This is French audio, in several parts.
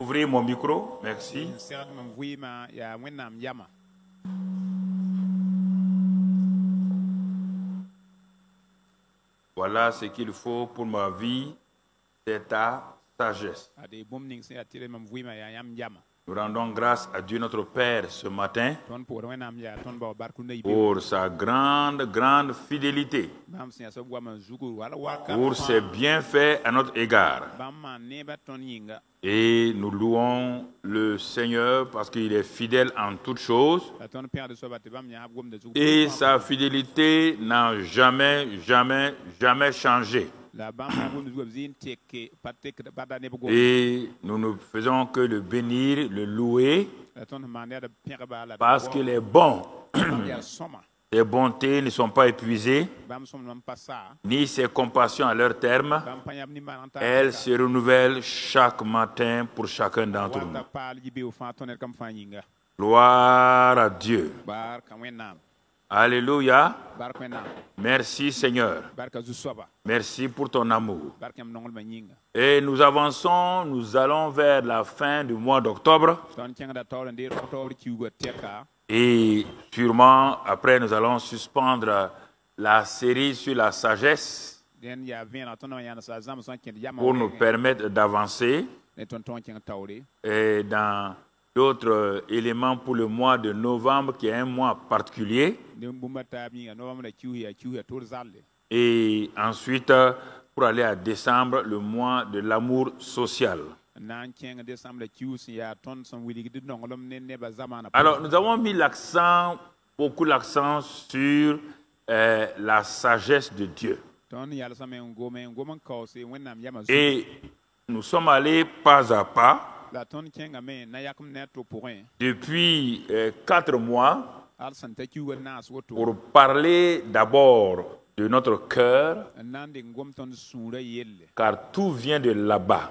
Ouvrez mon micro, merci. Voilà ce qu'il faut pour ma vie, c'est ta sagesse. Nous rendons grâce à Dieu notre Père ce matin pour sa grande fidélité, pour ses bienfaits à notre égard. Et nous louons le Seigneur parce qu'il est fidèle en toutes choses. Et sa fidélité n'a jamais changé. Et nous ne faisons que le bénir, le louer, parce qu'il est bon. Ses bontés ne sont pas épuisées, ni ses compassions à leur terme. Elles se renouvellent chaque matin pour chacun d'entre nous. Gloire à Dieu. Alléluia. Merci Seigneur. Merci pour ton amour. Et nous avançons, nous allons vers la fin du mois d'octobre. Et sûrement, après, nous allons suspendre la série sur la sagesse pour nous permettre d'avancer. Et dans d'autres éléments pour le mois de novembre, qui est un mois particulier. Et ensuite, pour aller à décembre, le mois de l'amour social. Alors, nous avons mis beaucoup l'accent sur la sagesse de Dieu. Et nous sommes allés pas à pas. Depuis 4 mois, pour parler d'abord de notre cœur, car tout vient de là-bas.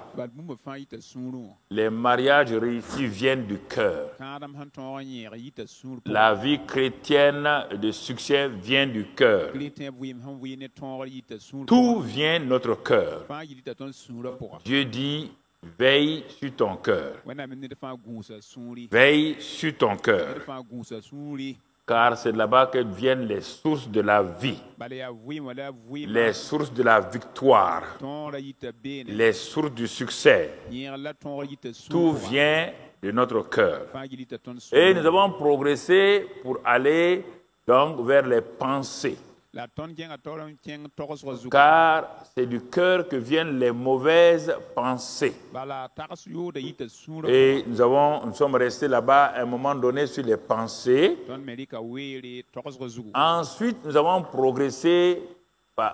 Les mariages réussis viennent du cœur. La vie chrétienne de succès vient du cœur. Tout vient de notre cœur. Dieu dit: veille sur ton cœur. Veille sur ton cœur. Car c'est là-bas que viennent les sources de la vie, les sources de la victoire, les sources du succès. Tout vient de notre cœur. Et nous avons progressé pour aller donc vers les pensées. Car c'est du cœur que viennent les mauvaises pensées. Et nous sommes restés là-bas à un moment donné sur les pensées. Ensuite, nous avons progressé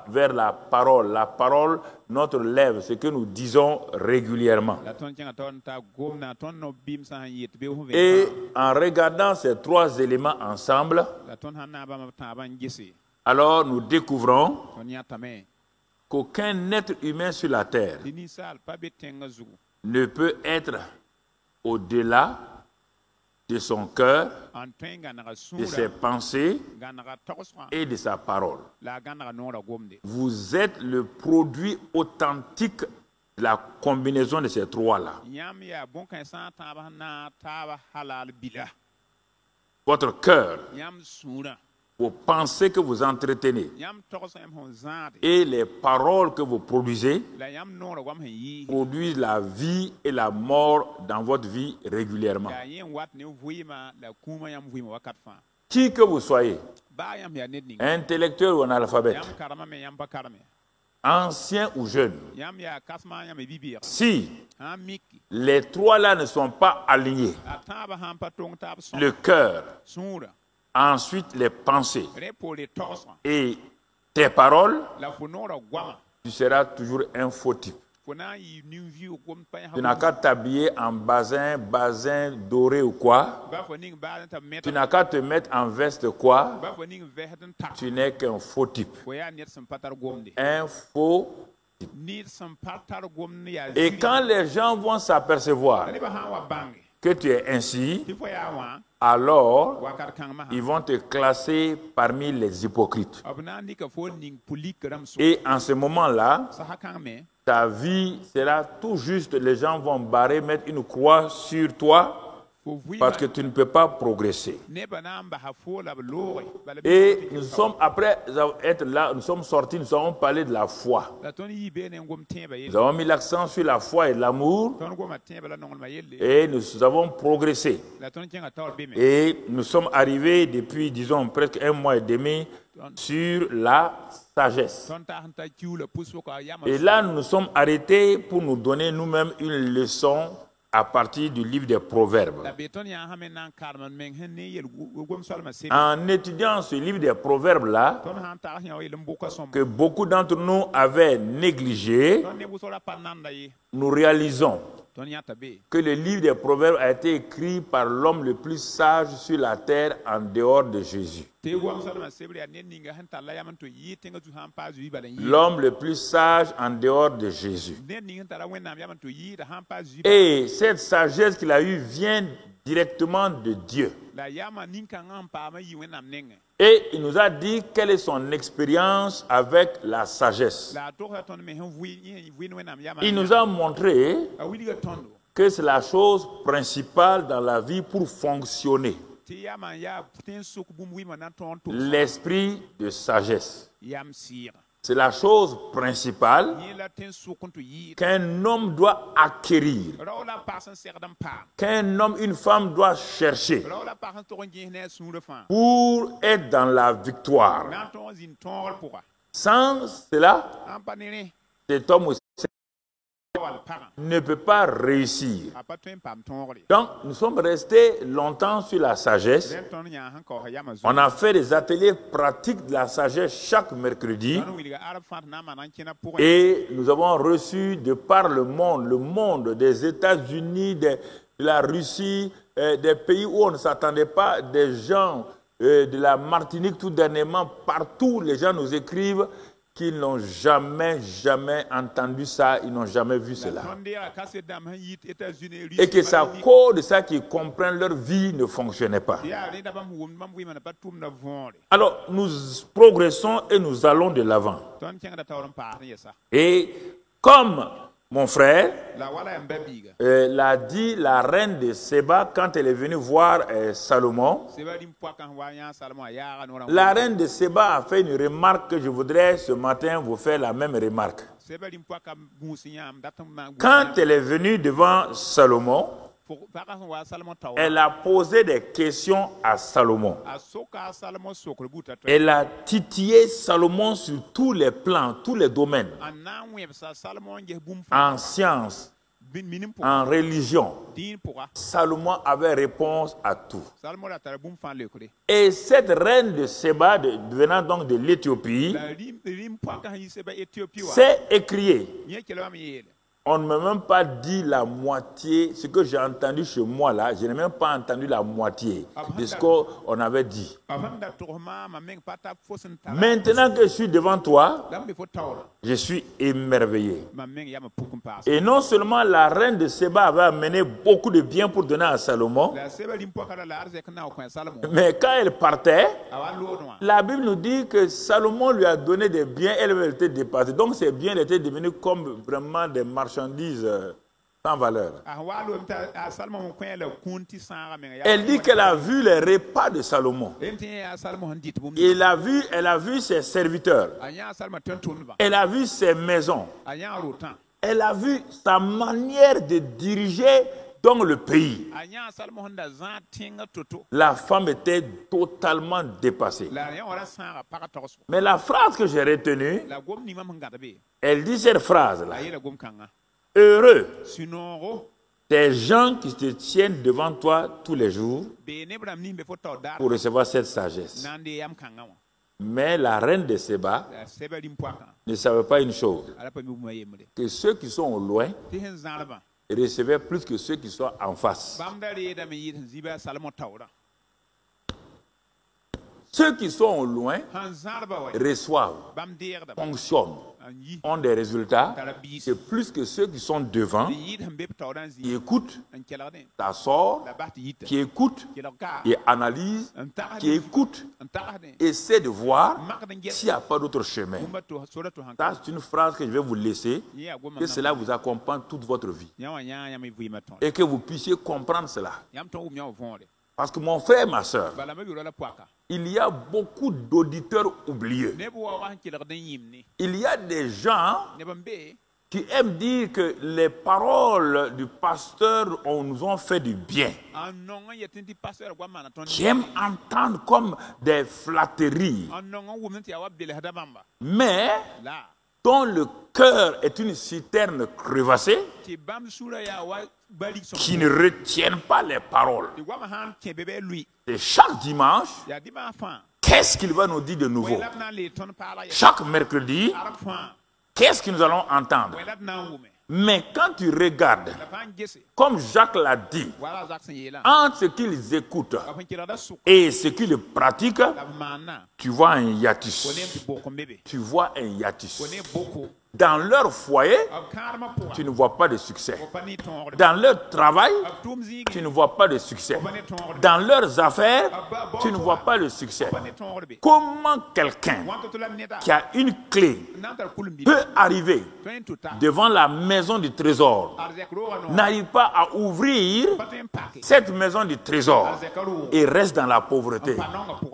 vers la parole. La parole, notre lèvre, ce que nous disons régulièrement. Et en regardant ces 3 éléments ensemble, alors nous découvrons qu'aucun être humain sur la terre ne peut être au-delà de son cœur, de ses pensées et de sa parole. Vous êtes le produit authentique de la combinaison de ces 3-là. Votre cœur, vos pensées que vous entretenez et les paroles que vous produisez produisent la vie et la mort dans votre vie régulièrement. Qui que vous soyez, intellectuel ou analphabète, ancien ou jeune, si les 3-là ne sont pas alignés, le cœur, ensuite les pensées et tes paroles, tu seras toujours un faux type. Tu n'as qu'à t'habiller en basin doré ou quoi. Tu n'as qu'à te mettre en veste quoi. Tu n'es qu'un faux type. Un faux type. Et quand les gens vont s'apercevoir que tu es ainsi, alors ils vont te classer parmi les hypocrites. Et en ce moment-là, ta vie sera tout juste, les gens vont barrer, mettre une croix sur toi parce que tu ne peux pas progresser. Et nous sommes, après être là, nous sommes sortis, nous avons parlé de la foi. Nous avons mis l'accent sur la foi et l'amour et nous avons progressé. Et nous sommes arrivés depuis, disons, presque 1 mois et demi sur la sagesse. Et là, nous nous sommes arrêtés pour nous donner nous-mêmes une leçon à partir du livre des Proverbes. En étudiant ce livre des Proverbes-là, que beaucoup d'entre nous avaient négligé, nous réalisons que le livre des Proverbes a été écrit par l'homme le plus sage sur la terre en dehors de Jésus. L'homme le plus sage en dehors de Jésus. Et cette sagesse qu'il a eue vient directement de Dieu. Et il nous a dit quelle est son expérience avec la sagesse. Il nous a montré que c'est la chose principale dans la vie pour fonctionner. L'esprit de sagesse. C'est la chose principale qu'un homme doit acquérir, qu'un homme, une femme doit chercher pour être dans la victoire. Sans cela, cet homme aussi ne peut pas réussir. Donc, nous sommes restés longtemps sur la sagesse. On a fait des ateliers pratiques de la sagesse chaque mercredi. Et nous avons reçu de par le monde des États-Unis, de la Russie, des pays où on ne s'attendait pas, des gens de la Martinique tout dernièrement, partout les gens nous écrivent qu'ils n'ont jamais entendu ça, ils n'ont jamais vu cela. Et que c'est à cause de ça qu'ils comprennent leur vie ne fonctionnait pas. Alors, nous progressons et nous allons de l'avant. Et comme mon frère l'a dit, la reine de Séba, quand elle est venue voir Salomon, la reine de Séba a fait une remarque que je voudrais ce matin vous faire la même remarque. Quand elle est venue devant Salomon, elle a posé des questions à Salomon. Elle a titillé Salomon sur tous les plans, tous les domaines. En sciences, en religion, Salomon avait réponse à tout. Et cette reine de Séba, venant donc de l'Éthiopie, s'est écriée. On ne m'a même pas dit la moitié, ce que j'ai entendu chez moi là, je n'ai même pas entendu la moitié de ce qu'on avait dit. Maintenant que je suis devant toi, je suis émerveillé. Et non seulement la reine de Séba avait amené beaucoup de biens pour donner à Salomon, mais quand elle partait, la Bible nous dit que Salomon lui a donné des biens, elle avait été dépassée. Donc ces biens étaient devenus comme vraiment des marchandises sans valeur. Elle dit qu'elle a vu les repas de Salomon. Et elle a vu ses serviteurs. Elle a vu ses maisons. Elle a vu sa manière de diriger dans le pays. La femme était totalement dépassée. Mais la phrase que j'ai retenue, elle dit cette phrase-là. Heureux des gens qui se tiennent devant toi tous les jours pour recevoir cette sagesse. Mais la reine de Séba ne savait pas une chose, que ceux qui sont au loin recevaient plus que ceux qui sont en face. Ceux qui sont au loin reçoivent, fonctionnent. ont des résultats, c'est plus que ceux qui sont devant, qui écoutent, t'assortent, qui écoutent, qui analysent, qui écoutent, essaient de voir s'il n'y a pas d'autre chemin. Ça, c'est une phrase que je vais vous laisser, que cela vous accompagne toute votre vie. Et que vous puissiez comprendre cela. Parce que mon frère et ma soeur, il y a beaucoup d'auditeurs oublieux. Il y a des gens qui aiment dire que les paroles du pasteur nous ont fait du bien. Qui aiment entendre comme des flatteries. Mais dont le cœur est une citerne crevassée, qui ne retiennent pas les paroles. Et chaque dimanche, qu'est-ce qu'il va nous dire de nouveau? Chaque mercredi, qu'est-ce que nous allons entendre? Mais quand tu regardes, comme Jacques l'a dit, entre ce qu'ils écoutent et ce qu'ils pratiquent, tu vois un hiatus. Tu vois un hiatus. Dans leur foyer, tu ne vois pas de succès. Dans leur travail, tu ne vois pas de succès. Dans leurs affaires, tu ne vois pas de succès. Comment quelqu'un qui a une clé peut arriver devant la maison du trésor, n'arrive pas à ouvrir cette maison du trésor et reste dans la pauvreté?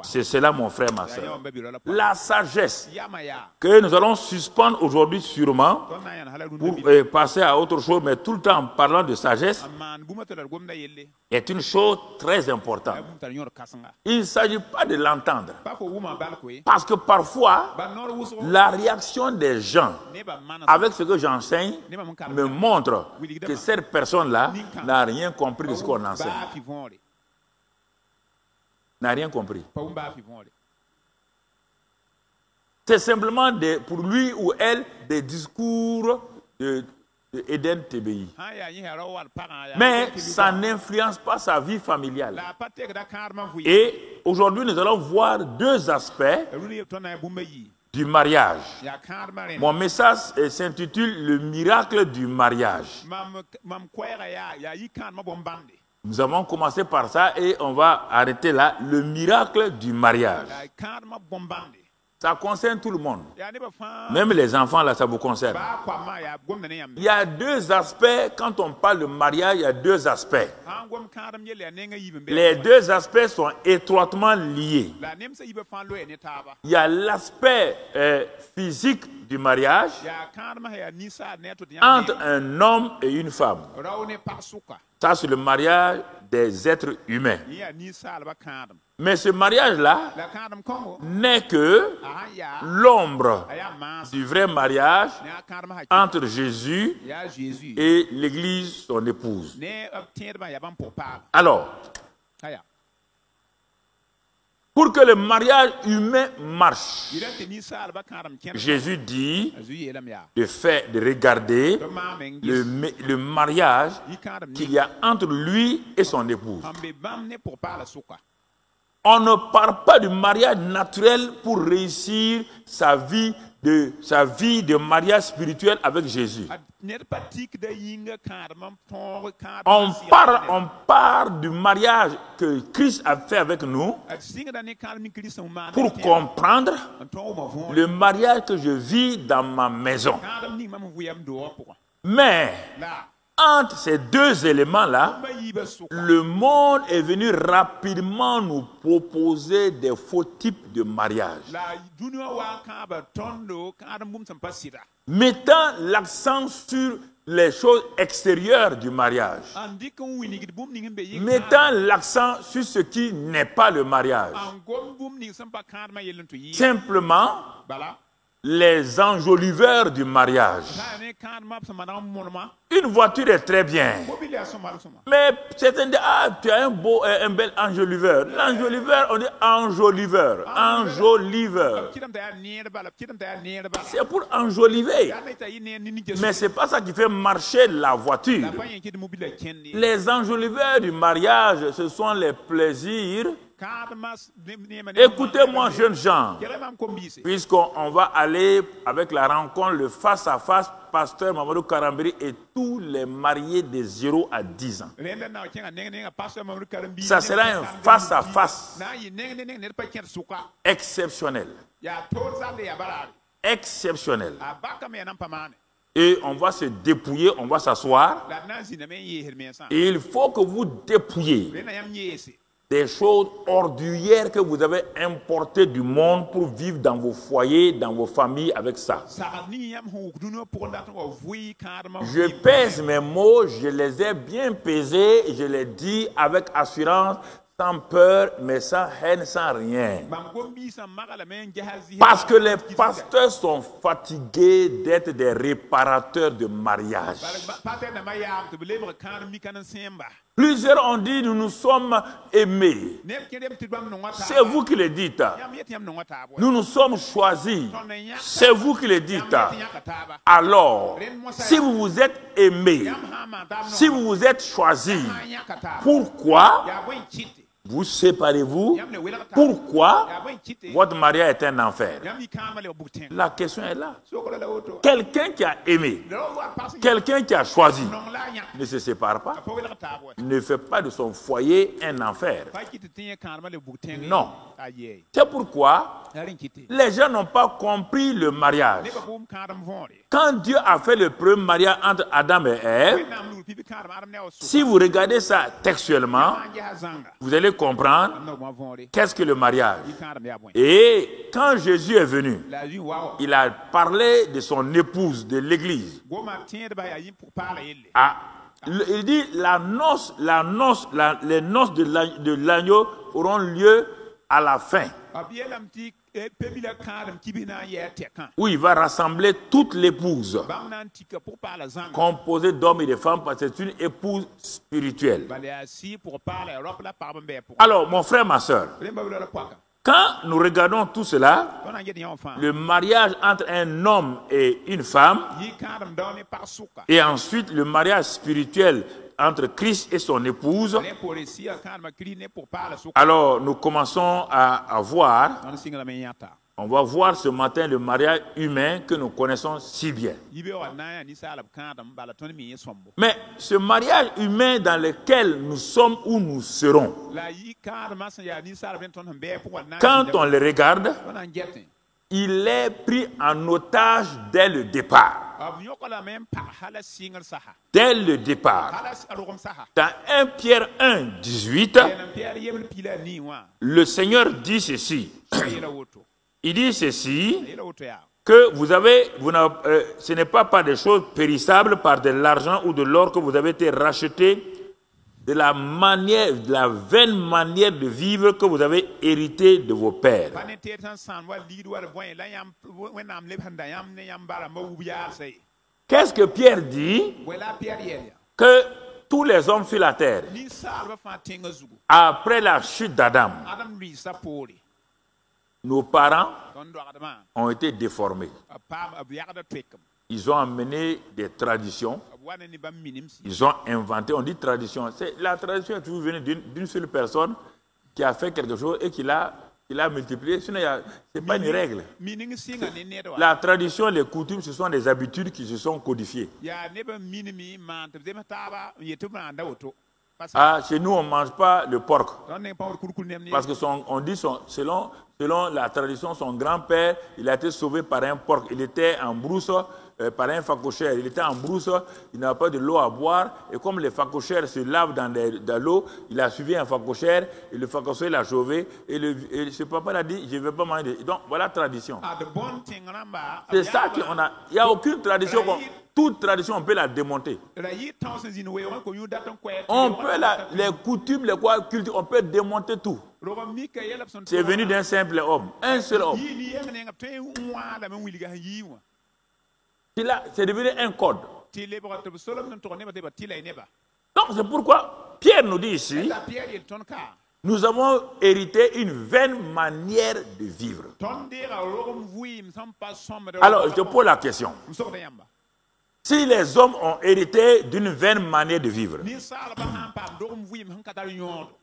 C'est cela, mon frère, ma soeur. La sagesse que nous allons suspendre aujourd'hui sûrement pour passer à autre chose, mais tout le temps en parlant de sagesse, est une chose très importante. Il ne s'agit pas de l'entendre. Parce que parfois, la réaction des gens avec ce que j'enseigne me montre que cette personne-là n'a rien compris de ce qu'on enseigne. N'a rien compris. C'est simplement pour lui ou elle des discours d'Eden TBI. Mais ça n'influence pas sa vie familiale. Et aujourd'hui, nous allons voir deux aspects du mariage. Mon message s'intitule « Le miracle du mariage ». Nous avons commencé par ça et on va arrêter là. Le miracle du mariage. Ça concerne tout le monde. Même les enfants, là, ça vous concerne. Il y a deux aspects. Quand on parle de mariage, il y a deux aspects. Les deux aspects sont étroitement liés. Il y a l'aspect physique du mariage entre un homme et une femme. Ça, c'est le mariage des êtres humains. Mais ce mariage-là n'est que l'ombre du vrai mariage entre Jésus et l'Église, son épouse. Alors, pour que le mariage humain marche, Jésus dit de regarder le mariage qu'il y a entre lui et son épouse. On ne parle pas du mariage naturel pour réussir sa vie de mariage spirituel avec Jésus. On parle du mariage que Christ a fait avec nous pour comprendre le mariage que je vis dans ma maison. Mais entre ces deux éléments-là, le monde est venu rapidement nous proposer des faux types de mariage, mettant l'accent sur les choses extérieures du mariage, mettant l'accent sur ce qui n'est pas le mariage. Simplement, les enjoliveurs du mariage. Une voiture est très bien. Mais certains disent, ah, tu as un bel enjoliveur. L'enjoliveur, on dit enjoliveur. Enjoliveur. C'est pour enjoliver. Mais ce n'est pas ça qui fait marcher la voiture. Les enjoliveurs du mariage, ce sont les plaisirs Écoutez-moi, jeunes gens, puisqu'on va aller avec la rencontre, le face-à-face, pasteur Mamadou Karambiri et tous les mariés de 0 à 10 ans. Ça sera un face-à-face exceptionnel. Exceptionnel. Et on va se dépouiller, on va s'asseoir. Et il faut que vous dépouillez des choses ordinaires que vous avez importées du monde pour vivre dans vos foyers, dans vos familles avec ça. Je pèse mes mots, je les ai bien pesés, je les dis avec assurance, sans peur, mais sans haine, sans rien. Parce que les pasteurs sont fatigués d'être des réparateurs de mariage. Plusieurs ont dit, nous nous sommes aimés. C'est vous qui le dites. Nous nous sommes choisis. C'est vous qui le dites. Alors, si vous vous êtes aimés, si vous vous êtes choisis, pourquoi vous séparez-vous? Pourquoi votre mariage est un enfer? La question est là. Quelqu'un qui a aimé, quelqu'un qui a choisi, ne se sépare pas, ne fait pas de son foyer un enfer. Non. C'est pourquoi les gens n'ont pas compris le mariage. Quand Dieu a fait le premier mariage entre Adam et Ève, si vous regardez ça textuellement, vous allez comprendre qu'est-ce que le mariage. Et quand Jésus est venu, il a parlé de son épouse, de l'église. Il dit les noces de l'agneau auront lieu à la fin, où il va rassembler toute l'épouse, composée d'hommes et de femmes, parce que c'est une épouse spirituelle. Alors, mon frère, ma soeur, quand nous regardons tout cela, le mariage entre un homme et une femme, et ensuite le mariage spirituel entre Christ et son épouse, alors nous commençons à voir, on va voir ce matin le mariage humain que nous connaissons si bien. Mais ce mariage humain dans lequel nous sommes ou nous serons, quand on le regarde, il est pris en otage dès le départ. Dès le départ. Dans 1 Pierre 1, 18, le Seigneur dit ceci. Il dit ceci, que ce n'est pas par des choses périssables, par de l'argent ou de l'or que vous avez été rachetés de la vaine manière de vivre que vous avez hérité de vos pères. Qu'est-ce que Pierre dit? Que tous les hommes sur la terre, après la chute d'Adam, nos parents ont été déformés. Ils ont amené des traditions. Ils ont inventé, on dit tradition. La tradition est toujours venue d'une seule personne qui a fait quelque chose et qui l'a multiplié. Sinon, ce n'est pas une règle. La tradition, les coutumes, ce sont des habitudes qui se sont codifiées. Chez nous, on ne mange pas le porc. Parce que on dit, selon la tradition, son grand-père, il a été sauvé par un porc. Il était en brousse, par un phacochère. Il était en brousse, il n'avait pas de l'eau à boire. Et comme les phacochères se lavent dans l'eau, il a suivi un phacochère. Et le phacochère l'a sauvé. Et ce papa l'a dit, je ne vais pas manger. Donc, voilà la tradition. C'est ça qu'on a. Il n'y a aucune tradition. Toute tradition, on peut la démonter. On peut les coutumes, les cultures, on peut démonter tout. C'est venu d'un simple homme, un seul homme. C'est devenu un code. Donc c'est pourquoi Pierre nous dit ici, nous avons hérité une vaine manière de vivre. Alors je te pose la question. Si les hommes ont hérité d'une vaine manière de vivre,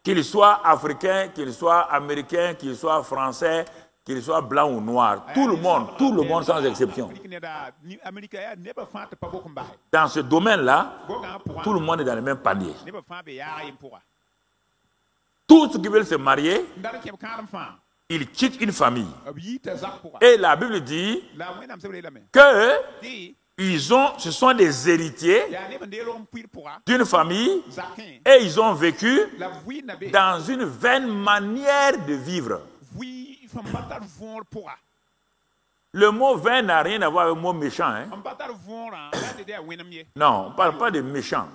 qu'ils soient africains, qu'ils soient américains, qu'ils soient français, qu'ils soient blancs ou noirs, tout le monde sans exception. Dans ce domaine-là, tout le monde est dans le même panier. Tous ceux qui veulent se marier, ils quittent une famille. Et la Bible dit que ce sont des héritiers d'une famille et ils ont vécu dans une vaine manière de vivre. Le mot vain n'a rien à voir avec le mot méchant. Hein? Non, on ne parle pas de méchant.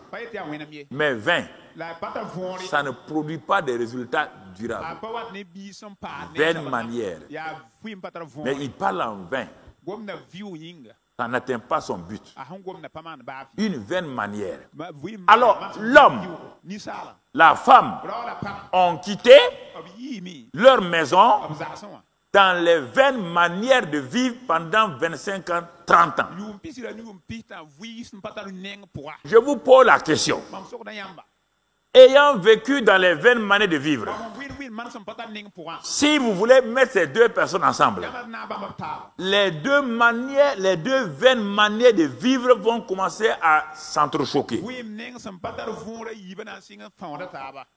Mais vain, ça ne produit pas des résultats durables. Vaine manière. Mais il parle en vain. Ça n'atteint pas son but. Une vaine manière. Alors, l'homme, la femme ont quitté leur maison dans les vaines manières de vivre pendant 25 ans, 30 ans. Je vous pose la question. Ayant vécu dans les vaines manières de vivre, si vous voulez mettre ces deux personnes ensemble, les deux vaines manières de vivre vont commencer à s'entrechoquer.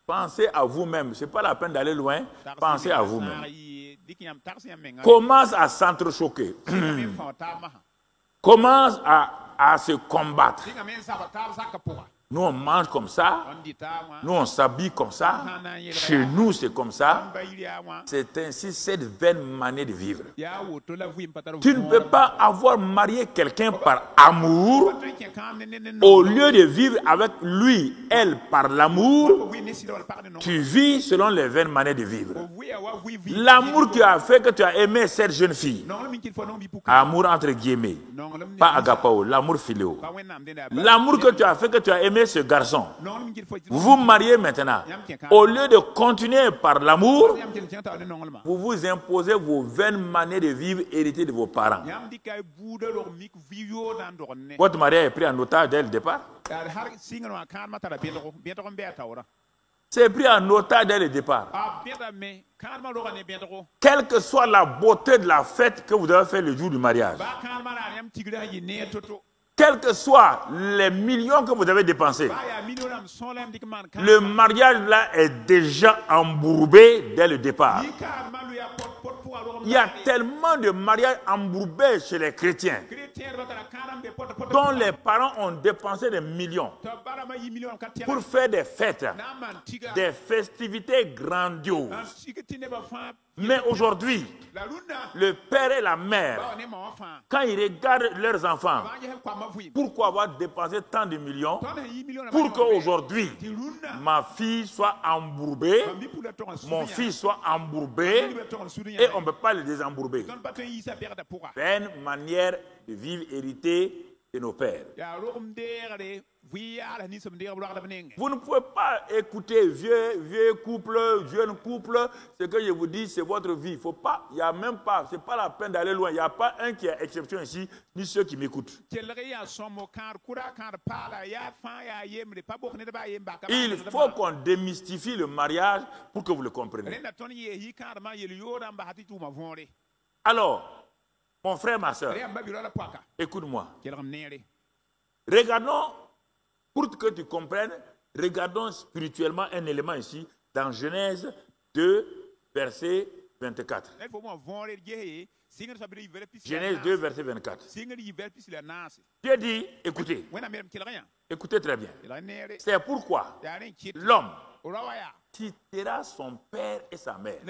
Pensez à vous-même. Ce n'est pas la peine d'aller loin. Pensez à vous-même. Commence à s'entrechoquer. Commence à se combattre. Nous, on mange comme ça. Nous, on s'habille comme ça. Chez nous, c'est comme ça. C'est ainsi cette vaine manière de vivre. Tu ne peux pas avoir marié quelqu'un par amour au lieu de vivre avec lui, elle, par l'amour. Tu vis selon les vaines manières de vivre. L'amour qui a fait que tu as aimé cette jeune fille. Amour entre guillemets. Pas agapao, l'amour philéo. L'amour que tu as fait que tu as aimé ce garçon. Vous vous mariez maintenant. Au lieu de continuer par l'amour, vous vous imposez vos vaines manières de vivre héritées de vos parents. Votre mariage est pris en otage dès le départ. C'est pris en otage dès le départ. Quelle que soit la beauté de la fête que vous avez fait le jour du mariage, quels que soient les millions que vous avez dépensés, le mariage là est déjà embourbé dès le départ. Il y a tellement de mariages embourbés chez les chrétiens dont les parents ont dépensé des millions pour faire des fêtes, des festivités grandioses. Mais aujourd'hui, le père et la mère, quand ils regardent leurs enfants, pourquoi avoir dépensé tant de millions pour qu'aujourd'hui, ma fille soit embourbée, mon fils soit embourbé, et on ne peut pas le désembourber. C'est une manière de vivre héritée de nos pères. Vous ne pouvez pas écouter vieux couple, jeune couple, ce que je vous dis, c'est votre vie. Faut pas, il n'y a même pas, c'est pas la peine d'aller loin. Il n'y a pas un qui a exception ici, ni ceux qui m'écoutent. Il faut qu'on démystifie le mariage pour que vous le compreniez. Alors, mon frère, ma soeur, écoute-moi. Regardons, pour que tu comprennes, regardons spirituellement un élément ici, dans Genèse 2, verset 24. Genèse 2, verset 24. Dieu dit, écoutez, écoutez très bien. C'est pourquoi l'homme quittera son père et sa mère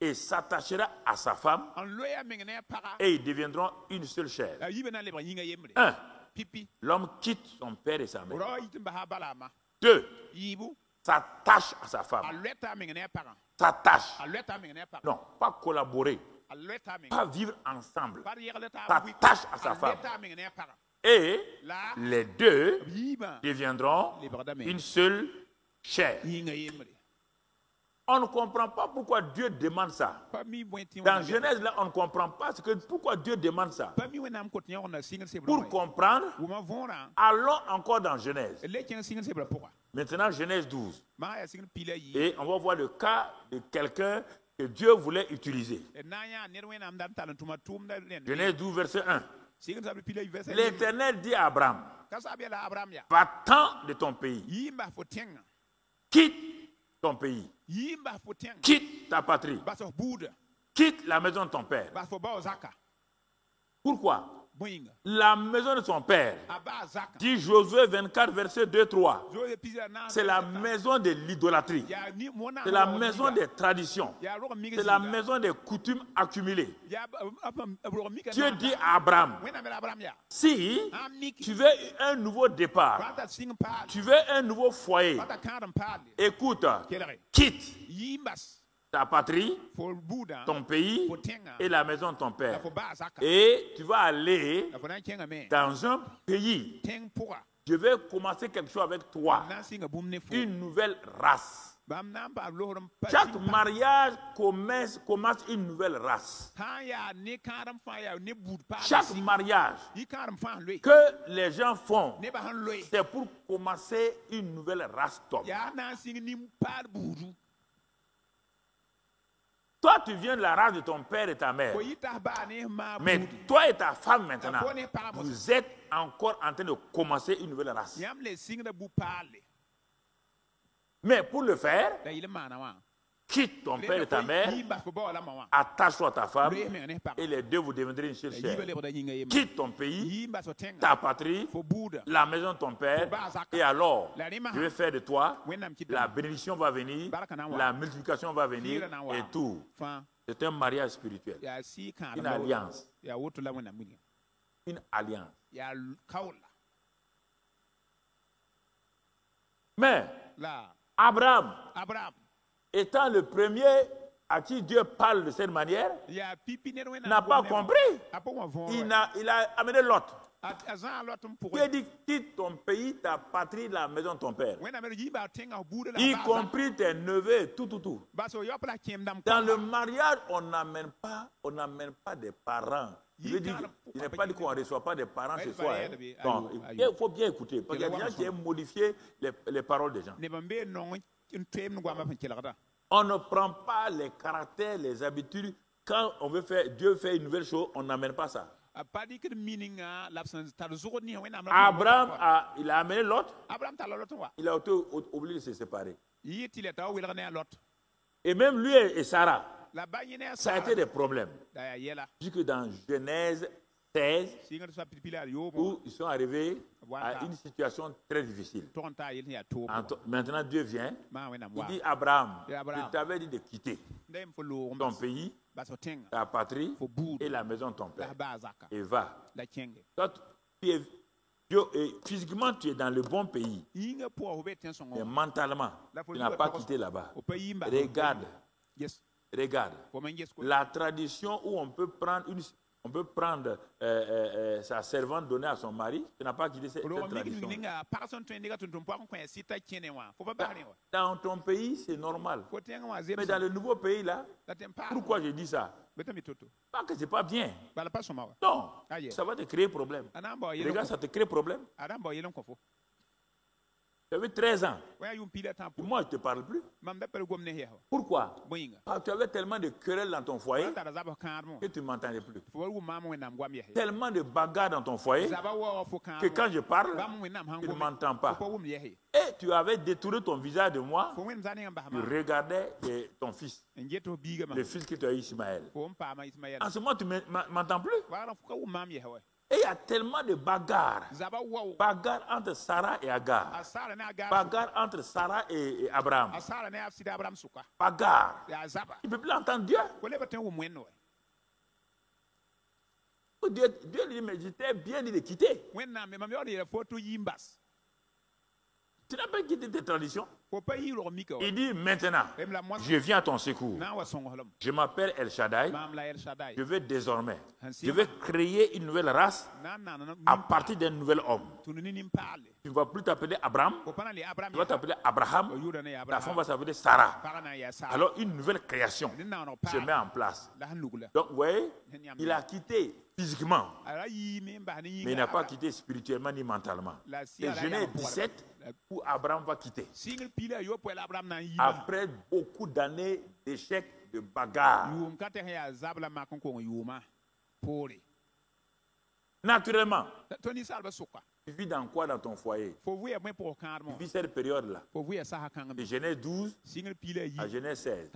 et s'attachera à sa femme et ils deviendront une seule chair. 1. L'homme quitte son père et sa mère. 2. S'attache à sa femme. S'attache. Non, pas collaborer. Pas vivre ensemble. S'attache à sa femme. Et les deux deviendront une seule chair. On ne comprend pas pourquoi Dieu demande ça. Dans Genèse, là, on ne comprend pas pourquoi Dieu demande ça. Pour comprendre, allons encore dans Genèse. Maintenant, Genèse 12. Et on va voir le cas de quelqu'un que Dieu voulait utiliser. Genèse 12, verset 1. L'Éternel dit à Abraham, va-t'en de ton pays. Quitte ton pays. Quitte ta patrie. Quitte la maison de ton père. Pourquoi? La maison de son père, dit Josué 24, verset 2-3, c'est la maison de l'idolâtrie. C'est la maison des traditions. C'est la maison des coutumes accumulées. Dieu dit à Abraham, si tu veux un nouveau départ, tu veux un nouveau foyer, écoute, quitte ta patrie, ton pays et la maison de ton père. Et tu vas aller dans un pays. Je vais commencer quelque chose avec toi. Une nouvelle race. Chaque mariage commence une nouvelle race. Chaque mariage que les gens font, c'est pour commencer une nouvelle race d'homme. Toi, tu viens de la race de ton père et ta mère. Mais toi et ta femme maintenant, vous êtes encore en train de commencer une nouvelle race. Mais pour le faire, quitte ton père et ta mère, attache-toi à ta femme, et les deux vous deviendrez une seule chair. Quitte ton pays, ta patrie, la maison de ton père, et alors, je vais faire de toi, la bénédiction va venir, la multiplication va venir, et tout. C'est un mariage spirituel. Une alliance. Une alliance. Mais, Abraham, étant le premier à qui Dieu parle de cette manière, n'a pas compris. Il a amené l'autre. Dieu dit, quitte ton pays, ta patrie, la maison de ton père. Y compris tes neveux, tout. Dans le mariage, on n'amène pas des parents. Je veux dire, il n'est pas dit qu'on ne reçoit pas des parents chez soi. Donc, il faut bien écouter. Parce qu'il y a des gens qui aiment modifier les paroles des gens. On ne prend pas les caractères, les habitudes. Quand on veut faire, Dieu fait une nouvelle chose, on n'amène pas ça. Abraham, il a amené l'autre. Il a été obligé de se séparer. Et même lui et Sarah, ça a été des problèmes. Jusque dans Genèse 16, où ils sont arrivés à une situation très difficile. Maintenant, Dieu vient, il dit à Abraham, je t'avais dit de quitter ton pays, ta patrie et la maison de ton père. Et va. Toi, physiquement, tu es dans le bon pays. Mais mentalement, tu n'as pas quitté là-bas. Regarde. Regarde. La tradition où on peut prendre sa servante donnée à son mari, tu n'as pas quitté cette tradition. Dans ton pays, c'est normal. Mais dans le nouveau pays, là, pourquoi je dis ça? Pas que ce n'est pas bien. Non, ça va te créer problème. Regarde, ça te crée problème. Tu avais 13 ans. Et moi, je ne te parle plus. Pourquoi? Parce que tu avais tellement de querelles dans ton foyer que tu ne m'entendais plus. Tellement de bagarres dans ton foyer que quand je parle, tu ne m'entends pas. Et tu avais détourné ton visage de moi. Tu regardais ton fils, le fils que tu as eu, Ismaël. En ce moment, tu ne m'entends plus. Et il y a tellement de bagarres. Bagarres entre Sarah et Agar. Bagarres entre Sarah et Abraham. Bagarres. Tu ne peux plus entendre Dieu. Dieu lui dit, mais je t'ai bien dit de quitter. Tu n'as pas quitté tes traditions. Il dit maintenant, je viens à ton secours. Je m'appelle El Shaddai. Je vais désormais, je vais créer une nouvelle race à partir d'un nouvel homme. Tu ne vas plus t'appeler Abraham, tu vas t'appeler Abraham. Ta femme va s'appeler Sarah. Alors une nouvelle création se met en place. Donc vous voyez, il a quitté physiquement, mais il n'a pas quitté spirituellement ni mentalement. Et Genèse 17, où Abraham va quitter. Après beaucoup d'années d'échecs, de bagarres. Naturellement, tu vis dans quoi dans ton foyer? Tu vis cette période-là. De Genèse 12 à Genèse 16.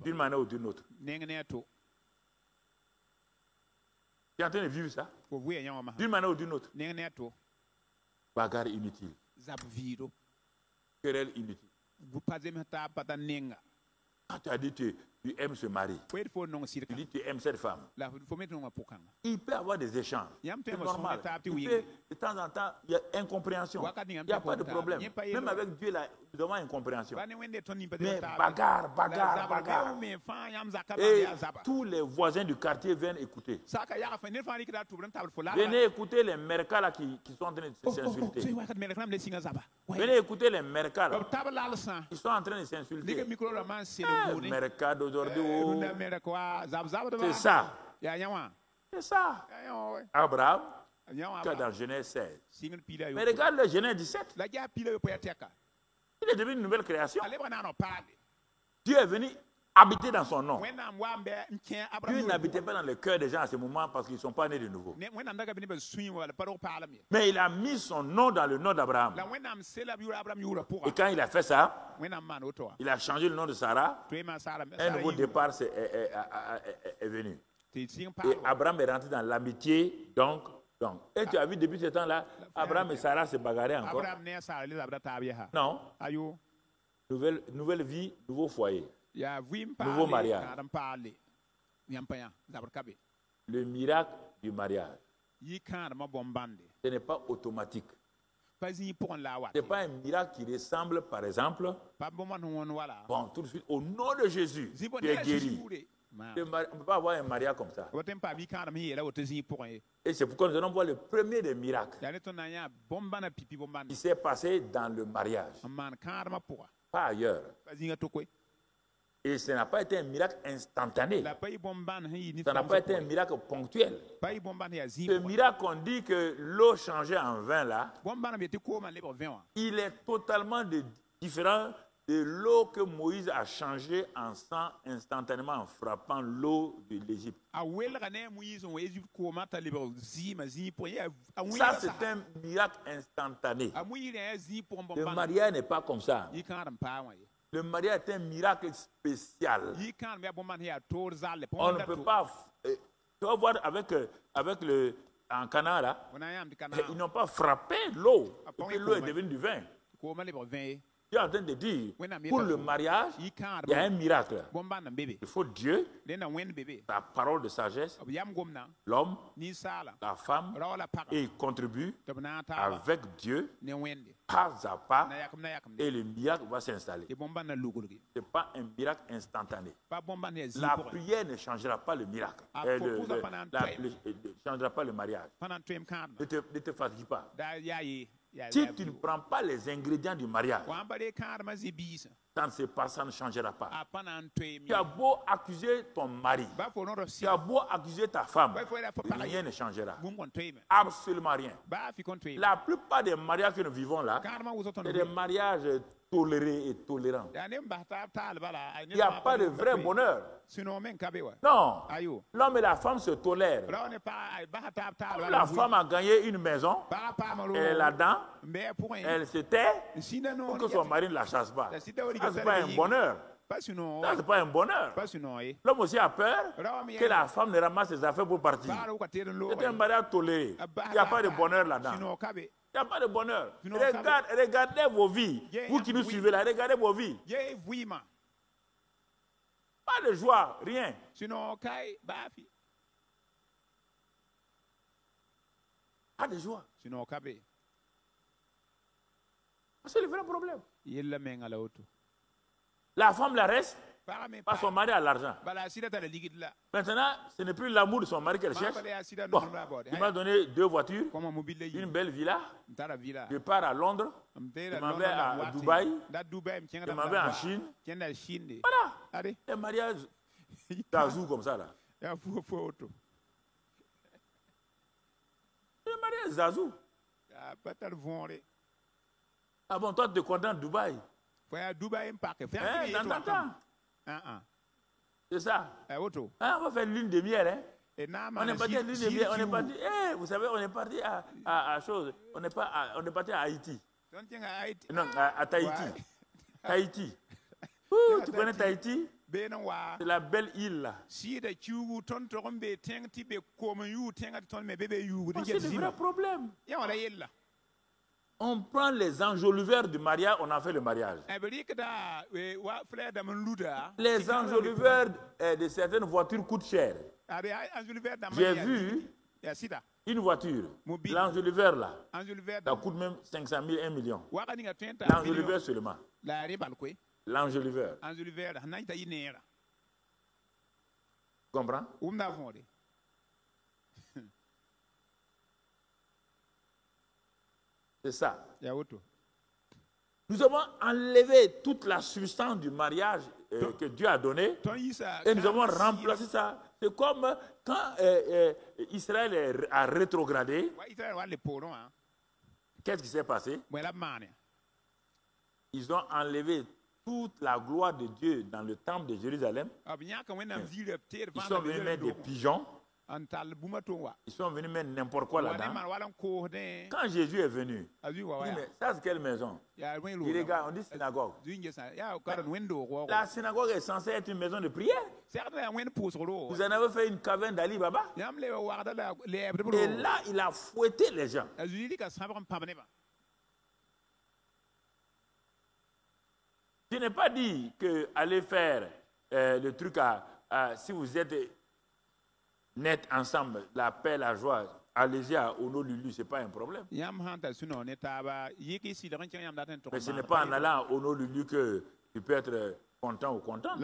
D'une manière ou d'une autre. Tu es en train de vivre ça? D'une manière ou d'une autre. Bagarre inutile. Querelle inutile. Quand tu as dit que tu aimes ce mari, tu dis que tu aimes cette femme, il peut y avoir des échanges. C'est normal. De temps en temps, il y a incompréhension. Il n'y a pas de problème. Même avec Dieu, là, il y a incompréhension. Mais bagarre. Et tous les voisins du quartier viennent écouter. Venez écouter les mercas là qui sont en train de s'insulter. Venez écouter les mercas là qui sont en train de s'insulter. Mercat d'aujourd'hui. C'est ça. C'est ça. Abraham, dans Genèse 16. Mais regarde le Genèse 17. Il est devenu une nouvelle création. Dieu est venu habiter dans son nom. Dieu n'habitait pas dans le cœur des gens à ce moment parce qu'ils ne sont pas nés de nouveau. Mais il a mis son nom dans le nom d'Abraham. Et quand il a fait ça, il a changé le nom de Sarah. Un nouveau départ est venu. Et Abraham est rentré dans l'amitié. Donc. Et tu as vu depuis ce temps-là, Abraham et Sarah se bagarraient encore. Non. Nouvelle vie, nouveau foyer. Nouveau mariage. Le miracle du mariage. Ce n'est pas automatique. Ce n'est pas un miracle qui ressemble, par exemple, bon, tout de suite, au nom de Jésus, tu es guéri. On ne peut pas avoir un mariage comme ça. Et c'est pourquoi nous allons voir le premier des miracles qui s'est passé dans le mariage, pas ailleurs. Et ce n'a pas été un miracle instantané. Ça n'a pas été un miracle ponctuel. Ce miracle qu'on dit que l'eau changeait en vin là, il est totalement différent de l'eau que Moïse a changée en sang instantanément en frappant l'eau de l'Égypte. Ça, c'est un miracle instantané. Le mariage n'est pas comme ça. Le mariage est un miracle spécial. On ne peut pas. Tu vas voir avec le en Canaan là, ils n'ont pas frappé l'eau. Et l'eau est devenue du vin. Tu es en train de dire, pour le mariage, il y a un miracle. Il faut Dieu, la parole de sagesse, l'homme, la femme, et il contribue avec Dieu, pas à pas, et le miracle va s'installer. Ce n'est pas un miracle instantané. La prière ne changera pas le miracle. Ne changera pas le mariage. Ne te fatigue pas. Si tu ne prends pas les ingrédients du mariage, ça ne se passe, ça ne changera pas. Tu as beau accuser ton mari, tu as beau accuser ta femme, rien ne changera. Absolument rien. La plupart des mariages que nous vivons là, c'est des mariages tolérés et tolérants. Il n'y a pas de vrai bonheur. Non. L'homme et la femme se tolèrent. La femme a gagné une maison, elle est là-dedans, elle se tait pour que son mari ne la chasse pas. Ça, ce n'est pas un bonheur. Ça, ce n'est pas un bonheur. L'homme aussi a peur que la femme ne ramasse ses affaires pour partir. C'est un mariage toléré. Il n'y a pas de bonheur là-dedans. Il n'y a pas de bonheur. Regardez vos vies. Vous qui nous suivez là, regardez vos vies. Pas de joie, rien. Pas de joie. C'est le vrai problème. La femme la reste parce que son mari a l'argent. Maintenant, ce n'est plus l'amour de son mari qu'elle cherche. Bon, il m'a donné 2 voitures, une belle villa. Je pars à Londres, je m'en vais à Dubaï, je m'en vais en Chine. Voilà, un mariage d'azou comme ça là. Un mariage d'azou. Ah bon, toi tu es content de Dubaï? Dans ton temps. C'est ça. On va faire l'une de miel. Hein? On est parti à l'une de miel. On est parti, vous savez, on est parti à chose. On est parti à Haïti. Non, à Tahiti. Tahiti. Tu connais Tahiti? C'est la belle île là. C'est le vrai problème. On prend les enjoliveurs du mariage, on en fait le mariage. Les enjoliveurs de certaines voitures coûtent cher. J'ai vu une voiture, l'enjoliveur là, ça coûte même 500 000, 1 million. L'enjoliveur seulement. L'enjoliveur. Comprends? C'est ça. Nous avons enlevé toute la substance du mariage que Dieu a donné et nous avons remplacé ça. C'est comme quand Israël a rétrogradé. Qu'est-ce qui s'est passé? Ils ont enlevé toute la gloire de Dieu dans le temple de Jérusalem. Ils sont venus mettre des pigeons. Ils sont venus mettre n'importe quoi là-dedans. Quand Jésus est venu, il dit, mais ça c'est quelle maison? Il regarde, on dit synagogue. La synagogue est censée être une maison de prière. Vous en avez fait une caverne d'Ali Baba. Et là, il a fouetté les gens. Je n'ai pas dit que aller faire le truc si vous êtes net ensemble, la paix, la joie, allez-y à Honolulu, ce n'est pas un problème. Mais ce n'est pas en allant à Honolulu que tu peux être content ou content.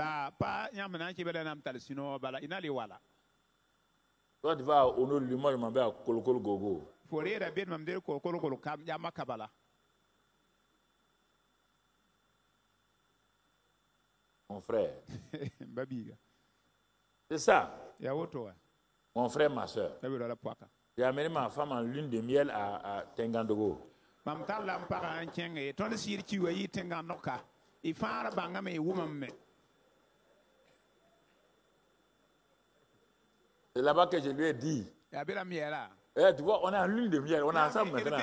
Toi, tu vas à Honolulu, moi je m'en vais à Kolokolo Gogo. Mon frère. C'est ça. Mon frère, ma soeur. J'ai amené ma femme en lune de miel à Tengandogo. C'est là-bas que je lui ai dit. Tu vois, on est en lune de miel, on est ensemble maintenant.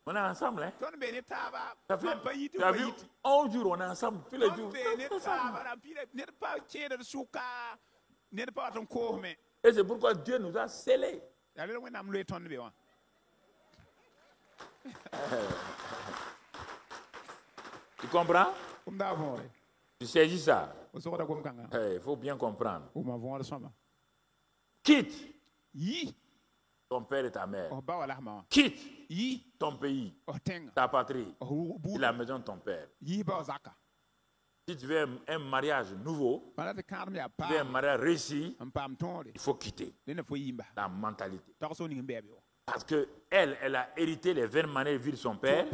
On est ensemble, hein? Tu as vu, 11 jours, on est ensemble, tous les jours. Et c'est pourquoi Dieu nous a scellés. Tu comprends? Tu saisis ça? Il faut bien comprendre. Quitte ton père et ta mère. Quitte ton pays, ta patrie, et la maison de ton père. Si tu veux un mariage nouveau, tu veux un mariage réussi, il faut quitter la mentalité. Parce qu'elle a hérité les 20 manières de vivre de son père.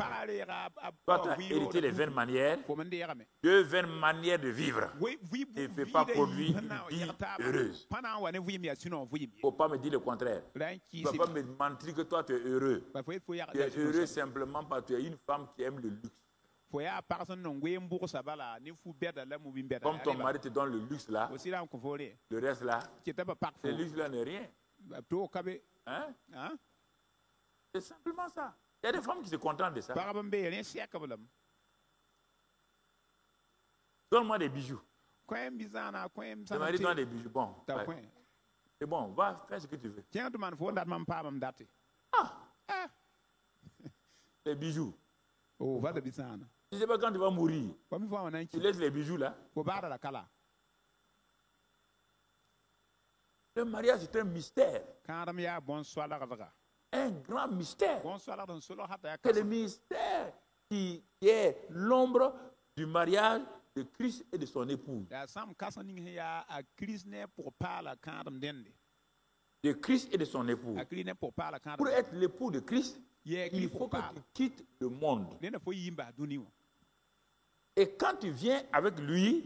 Toi, tu as hérité les 20 manières. 20 manières de vivre. Et ne peut pas produire une vie heureuse. Il ne faut pas me dire le contraire. Tu ne peux pas me mentir que toi, tu es heureux. Tu es heureux simplement parce que tu es une femme qui aime le luxe. Comme ton mari te donne le luxe là, le reste là, ce luxe là n'est rien. Hein? C'est simplement ça. Il y a des femmes qui se contentent de ça. Donne-moi des bijoux. Le mari donne des bijoux. Bon. C'est bon, va faire ce que tu veux. Les bijoux. Tu ne sais pas quand tu vas mourir. Tu laisses les bijoux là. Le mariage est un mystère. un grand mystère. C'est le mystère qui est l'ombre du mariage de Christ et de son épouse. De Christ et de son épouse. Pour être l'époux de Christ, il faut que tu quittes le monde. Et quand tu viens avec lui,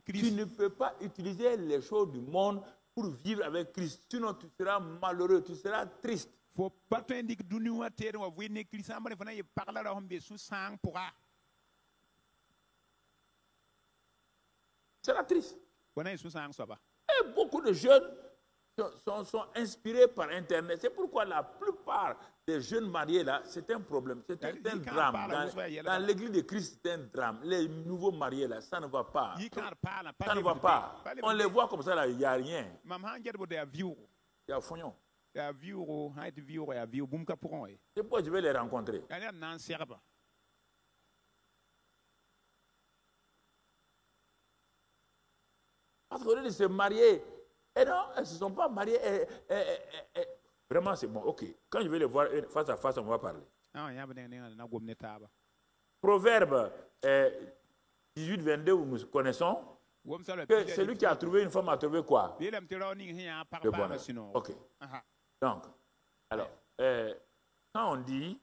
tu ne peux pas utiliser les choses du monde pour vivre avec Christ. Sinon, tu seras malheureux, tu seras triste. Tu seras triste. Et beaucoup de jeunes sont inspirés par Internet. C'est pourquoi la plupart des jeunes mariés là, c'est un problème, c'est un drame. Dans l'église de Christ, c'est un drame. Les nouveaux mariés là, ça ne va pas. Ça ne va pas. On les voit comme ça là, il n'y a rien. Il y a fognon. C'est pourquoi je vais les rencontrer. Parce qu'au lieu de se marier, et non, elles ne se sont pas mariées. Vraiment, c'est bon. Ok. Quand je vais les voir face à face, on va parler. Proverbe 18-22, nous connaissons que celui qui a trouvé une femme a trouvé quoi? Le bonheur. Ok. Donc, alors, quand on dit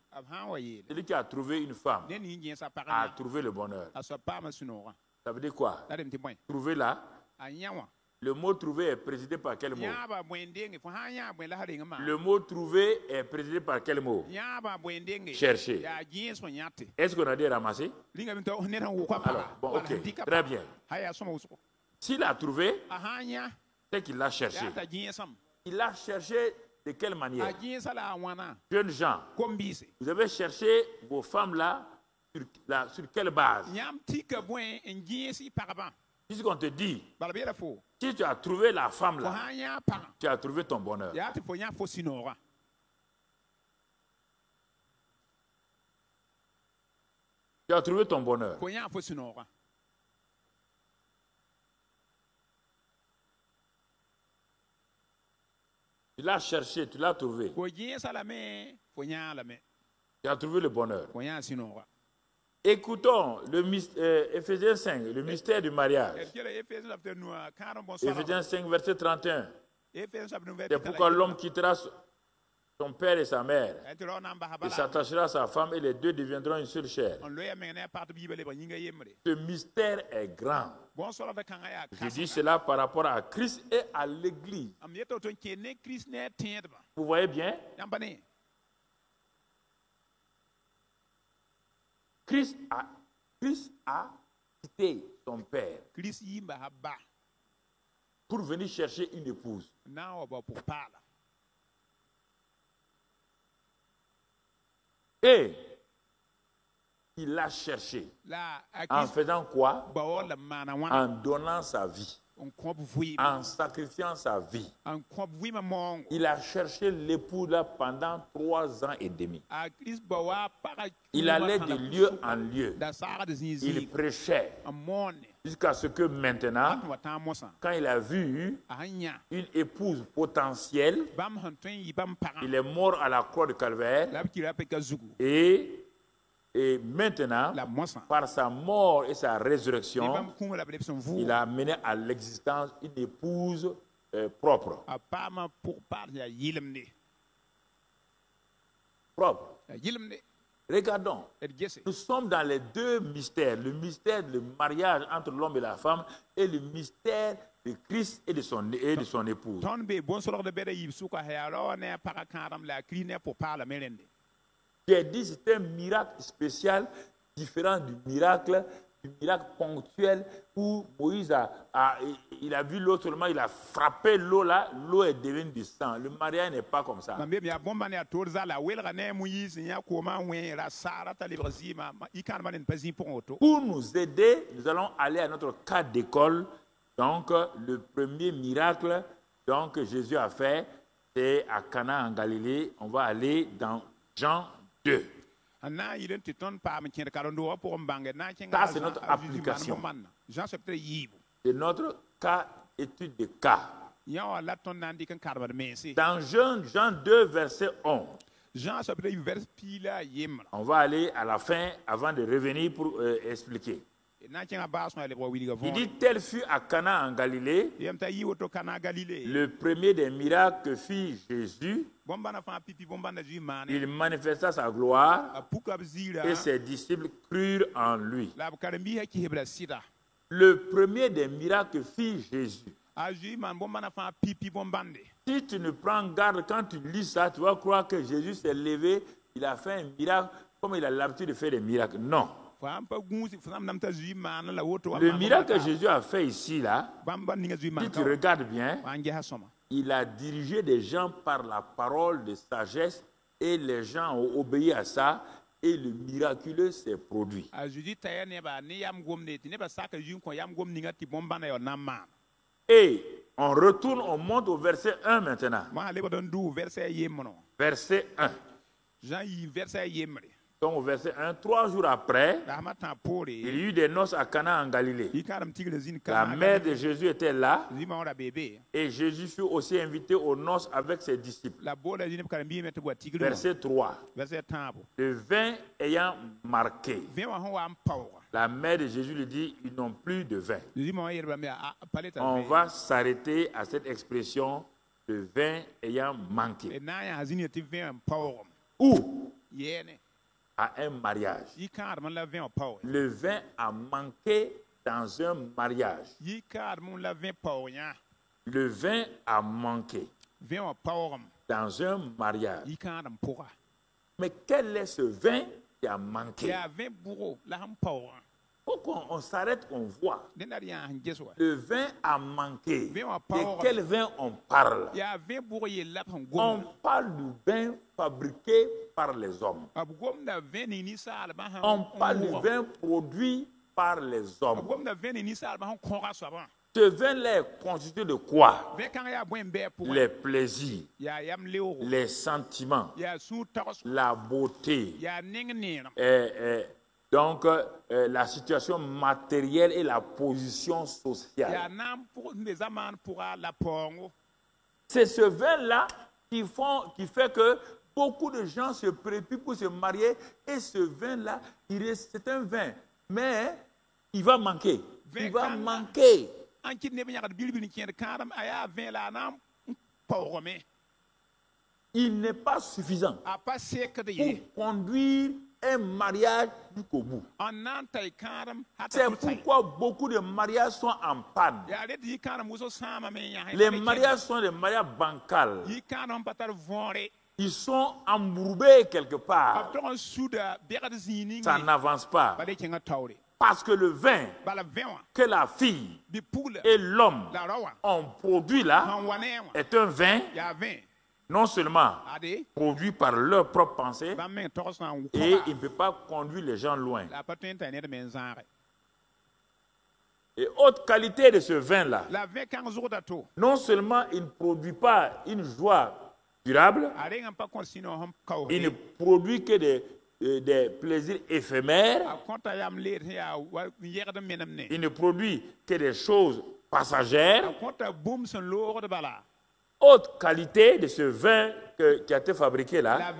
celui qui a trouvé une femme a trouvé le bonheur, ça veut dire quoi? Trouver là. Le mot trouver est précédé par quel mot? Le mot trouver est précédé par quel mot? Chercher. Est-ce qu'on a dit ramasser? Alors, bon, ok, très bien. S'il a trouvé, c'est qu'il l'a cherché. Il l'a cherché de quelle manière? Jeunes gens, vous avez cherché vos femmes là sur quelle base? Puisqu'on te dit, si tu as trouvé la femme là, tu as trouvé ton bonheur. Tu as trouvé ton bonheur. Tu l'as cherché, tu l'as trouvé. Tu as trouvé le bonheur. Écoutons Éphésiens 5, le mystère du mariage. Éphésiens 5, verset 31. C'est pourquoi l'homme quittera son père et sa mère. Il s'attachera à sa femme et les deux deviendront une seule chair. Ce mystère est grand. Je dis cela par rapport à Christ et à l'Église. Vous voyez bien? Christ a quitté son père pour venir chercher une épouse. Et il l'a cherché en faisant quoi? En donnant sa vie, en sacrifiant sa vie. Il a cherché l'époux là pendant 3 ans et demi. Il allait de lieu en lieu. Il prêchait jusqu'à ce que maintenant, quand il a vu une épouse potentielle, il est mort à la croix de Calvaire. Et maintenant, par sa mort et sa résurrection, il a amené à l'existence une épouse propre. Propre. Regardons, nous sommes dans les deux mystères, le mystère du mariage entre l'homme et la femme et le mystère de Christ et de son épouse. J'ai dit c'est un miracle spécial, différent du miracle ponctuel où Moïse il a vu l'eau seulement, il a frappé l'eau là, l'eau est devenue du sang. Le mariage n'est pas comme ça. Pour nous aider, nous allons aller à notre cas d'école. Donc, le premier miracle que Jésus a fait, c'est à Cana en Galilée. On va aller dans Jean 2. Ça, c'est notre application. C'est notre cas, étude de cas. Dans Jean 2, verset 11. On va aller à la fin avant de revenir pour expliquer. Il dit, tel fut à Cana en Galilée, le premier des miracles que fit Jésus. Il manifesta sa gloire et ses disciples crurent en lui. Le premier des miracles que fit Jésus. Si tu ne prends garde, quand tu lis ça, tu vas croire que Jésus s'est levé, il a fait un miracle comme il a l'habitude de faire des miracles. Non. Le miracle que Jésus a fait ici, là, si tu regardes bien, il a dirigé des gens par la parole de sagesse et les gens ont obéi à ça et le miraculeux s'est produit. Et on retourne, on monte au verset 1 maintenant. Verset 1. Donc au verset 1, 3 jours après, il y eut des noces à Cana en Galilée. La mère de Jésus était là et Jésus fut aussi invité aux noces avec ses disciples. Verset 3. Le vin ayant marqué, la mère de Jésus lui dit, ils n'ont plus de vin. On va s'arrêter à cette expression, le vin ayant manqué. Où? À un mariage. Le vin a manqué dans un mariage. Le vin a manqué dans un mariage. Mais quel est ce vin qui a manqué? Pourquoi on s'arrête, on voit. Le vin a manqué. De quel vin on parle? On parle du vin fabriqué par les hommes. On parle du vin produit par les hommes. Ce vin-là est constitué de quoi? Les plaisirs, les sentiments, la beauté, donc la situation matérielle et la position sociale. C'est ce vin-là qui fait que beaucoup de gens se préoccupent pour se marier et ce vin-là, c'est un vin, mais il va manquer. Il va manquer. Il n'est pas suffisant pour conduire un mariage jusqu'au bout. C'est pourquoi beaucoup de mariages sont en panne. Les mariages sont des mariages bancals. Ils sont embourbés quelque part. Ça n'avance pas. Parce que le vin que la fille et l'homme ont produit là est un vin non seulement produit par leur propre pensée, et il ne peut pas conduire les gens loin. Et autre qualité de ce vin-là, non seulement il ne produit pas une joie durable, il ne produit que des plaisirs éphémères, il ne produit que des choses passagères. Autre qualité de ce vin qui a été fabriqué là,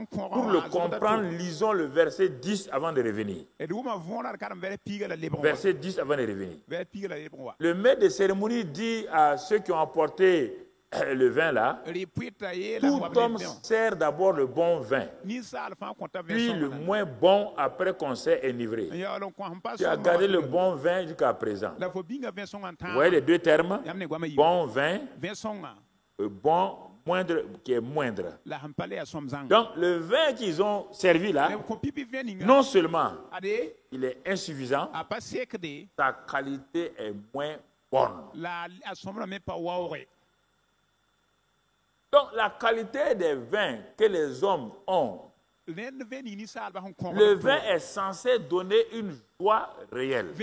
pour le comprendre, lisons le verset 10 avant de revenir. Verset 10 avant de revenir. Le maître de cérémonie dit à ceux qui ont apporté le vin là, tout homme sert d'abord le bon vin, puis le moins bon après qu'on s'est enivré. Tu as gardé le bon vin jusqu'à présent. Vous voyez les deux termes, bon vin, bon, moindre, qui est moindre. Donc le vin qu'ils ont servi là, non seulement il est insuffisant, sa qualité est moins bonne. Donc la qualité des vins que les hommes ont, le vin est censé donner une joie réelle.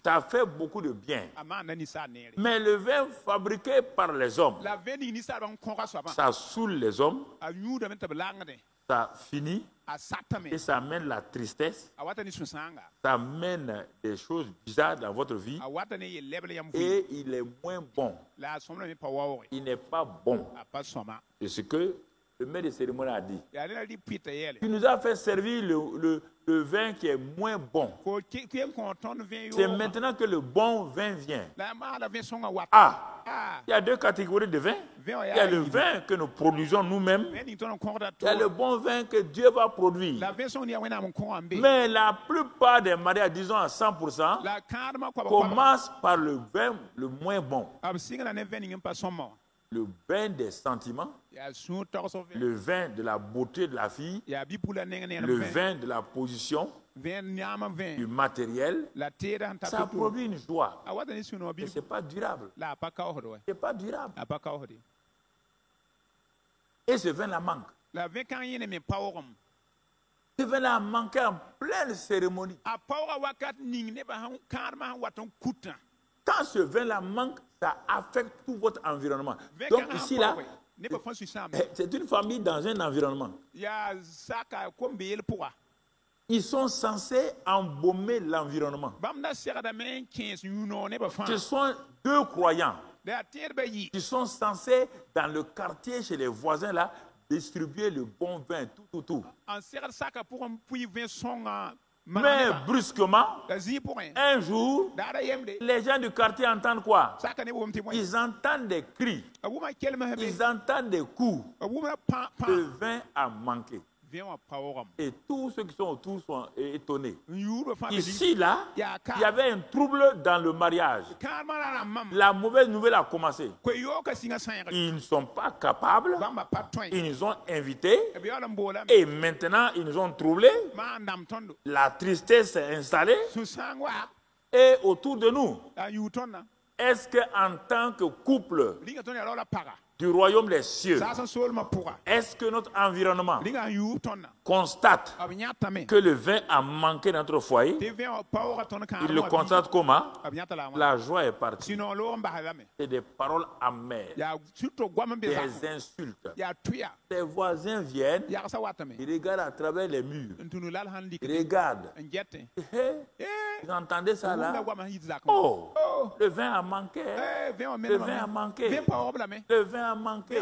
Ça fait beaucoup de bien. Mais le vin fabriqué par les hommes, ça saoule les hommes, ça finit, Et ça amène la tristesse, ça amène des choses bizarres dans votre vie. Et il est moins bon. Il n'est pas bon. C'est ce que le maître de cérémonie a dit. Tu nous as fait servir le vin qui est moins bon. C'est maintenant que le bon vin vient. Il y a deux catégories de vin. Il y a le vin que nous produisons nous-mêmes. Il y a le bon vin que Dieu va produire. Mais la plupart des mariages, disons à 100%, commencent par le vin le moins bon. Le vin des sentiments, le vin de la beauté de la fille, le vin de la position, du matériel, ça produit une joie. Mais ce n'est pas durable. Ce n'est pas durable. Et ce vin-là manque. Ce vin-là a manqué en pleine cérémonie. Quand ce vin-là manque, ça affecte tout votre environnement. Donc ici, là, c'est une famille dans un environnement. Ils sont censés embaumer l'environnement. Ce sont deux croyants qui sont censés, dans le quartier, chez les voisins, là, distribuer le bon vin, tout. Mais brusquement, un jour, les gens du quartier entendent quoi? Ils entendent des cris, ils entendent des coups. Le vin a manqué. Et tous ceux qui sont autour sont étonnés. Ici, là, il y avait un trouble dans le mariage. La mauvaise nouvelle a commencé. Ils ne sont pas capables. Ils nous ont invités. Et maintenant, ils nous ont troublés. La tristesse s'est installée. Et autour de nous, est-ce qu'en tant que couple du royaume des cieux, est-ce que notre environnement constate que le vin a manqué dans notre foyer? Il le constate comment? La joie est partie. C'est des paroles amères, des insultes. Tes voisins viennent, ils regardent à travers les murs, ils regardent. Vous entendez ça là? Oh, le vin a manqué. Le vin a manqué. Le vin a manqué.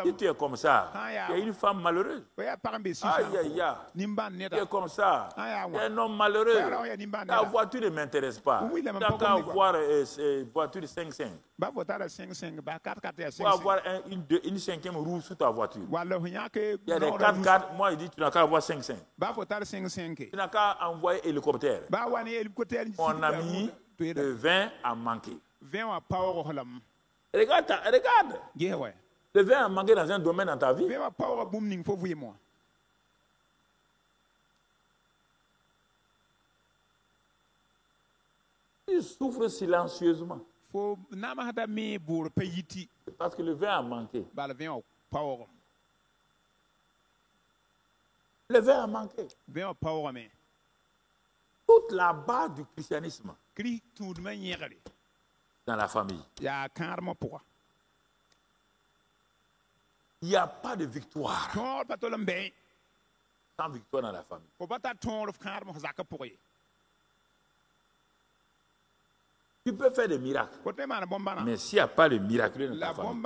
Si tu es comme ça, il y a une femme malheureuse. Aïe, aïe, aïe. Tu es comme ça. Il y a un homme malheureux. Ta voiture ne m'intéresse pas. Tu n'as qu'à avoir une voiture 5-5. Tu vas avoir une cinquième roue sous ta voiture. Il y a des 4x4. Moi, je dis tu n'as qu'à avoir 5-5. Tu n'as qu'à envoyer hélicoptère. Mon ami, le vin a manqué. Regarde. Le vin a manqué dans un domaine dans ta vie. Tu souffres silencieusement. Parce que le vin a manqué. Le vin a manqué. Toute la base du christianisme dans la famille. Il n'y a pas de victoire sans victoire dans la famille. Tu peux faire des miracles, mais s'il n'y a pas de miracle dans ta famille,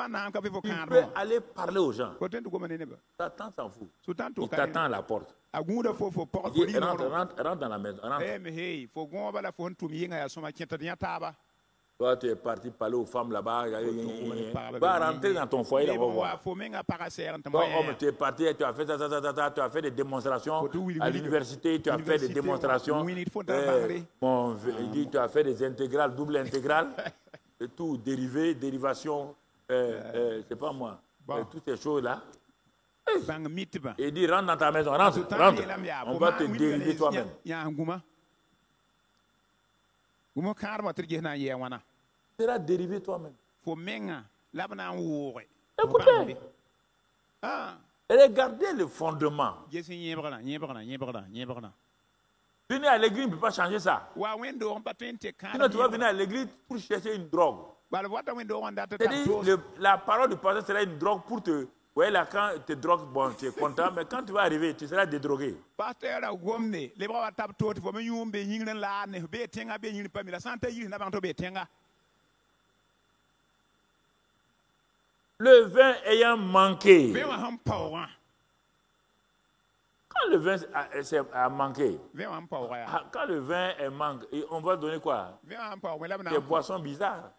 tu peux aller parler aux gens. Satan s'en fout. Il t'attend à la porte. Il dit, rentre dans la maison. Toi, tu es parti parler aux femmes là-bas. Va rentrer dans ton foyer là-bas. Toi, homme, tu es parti, tu as fait ça, tu as fait des démonstrations à l'université, tu as fait des démonstrations. Bon, il dit, tu as fait des intégrales, double intégrales, et tout, dérivés, dérivations, c'est pas moi, toutes ces choses-là. Et il dit, rentre dans ta maison, rentre. On va te dériver toi-même. Tu seras dérivé toi-même. Écoutez. Regardez le fondement. Venir à l'église ne peut pas changer ça. Sinon, tu vas venir à l'église pour chercher une drogue. C'est-à-dire, la parole du pasteur sera une drogue pour te Ouais, là, quand tu te drogues, bon, tu es content, mais quand tu vas arriver, tu seras dédrogué. Le vin ayant manqué. Quand le vin a manqué, quand le vin manque, on va donner quoi? Des boissons bizarres.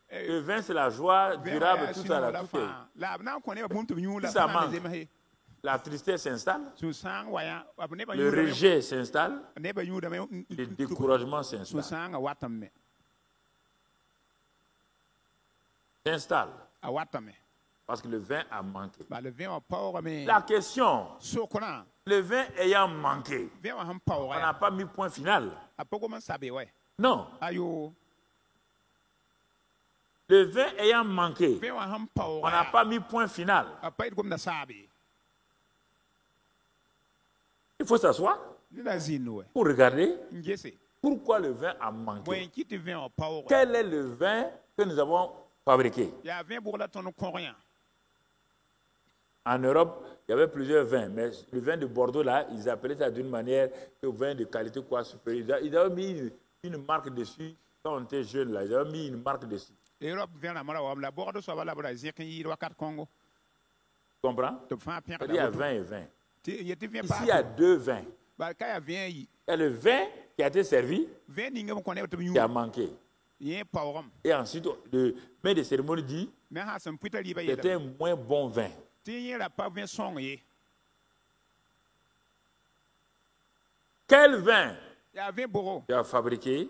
Le vin, c'est la joie durable, tout ça. Là, tout si ça manque, la tristesse s'installe, le rejet s'installe, le découragement s'installe. Parce que le vin a manqué. La question, le vin ayant manqué, on n'a pas mis point final. Non. Le vin ayant manqué, on n'a pas mis point final. Il faut s'asseoir pour regarder pourquoi le vin a manqué. Quel est le vin que nous avons fabriqué? En Europe, il y avait plusieurs vins, mais le vin de Bordeaux, là, ils appelaient ça d'une manière que vin de qualité quoi supérieure. Ils avaient mis une marque dessus quand on était jeune, là. Ils avaient mis une marque dessus. Tu comprends? Il y a 20 et 20. Ici, il y a deux vins. Il y a le vin qui a été servi, qui a manqué. Et ensuite, le maître de cérémonie dit c'était un moins bon vin. Quel vin tu as fabriqué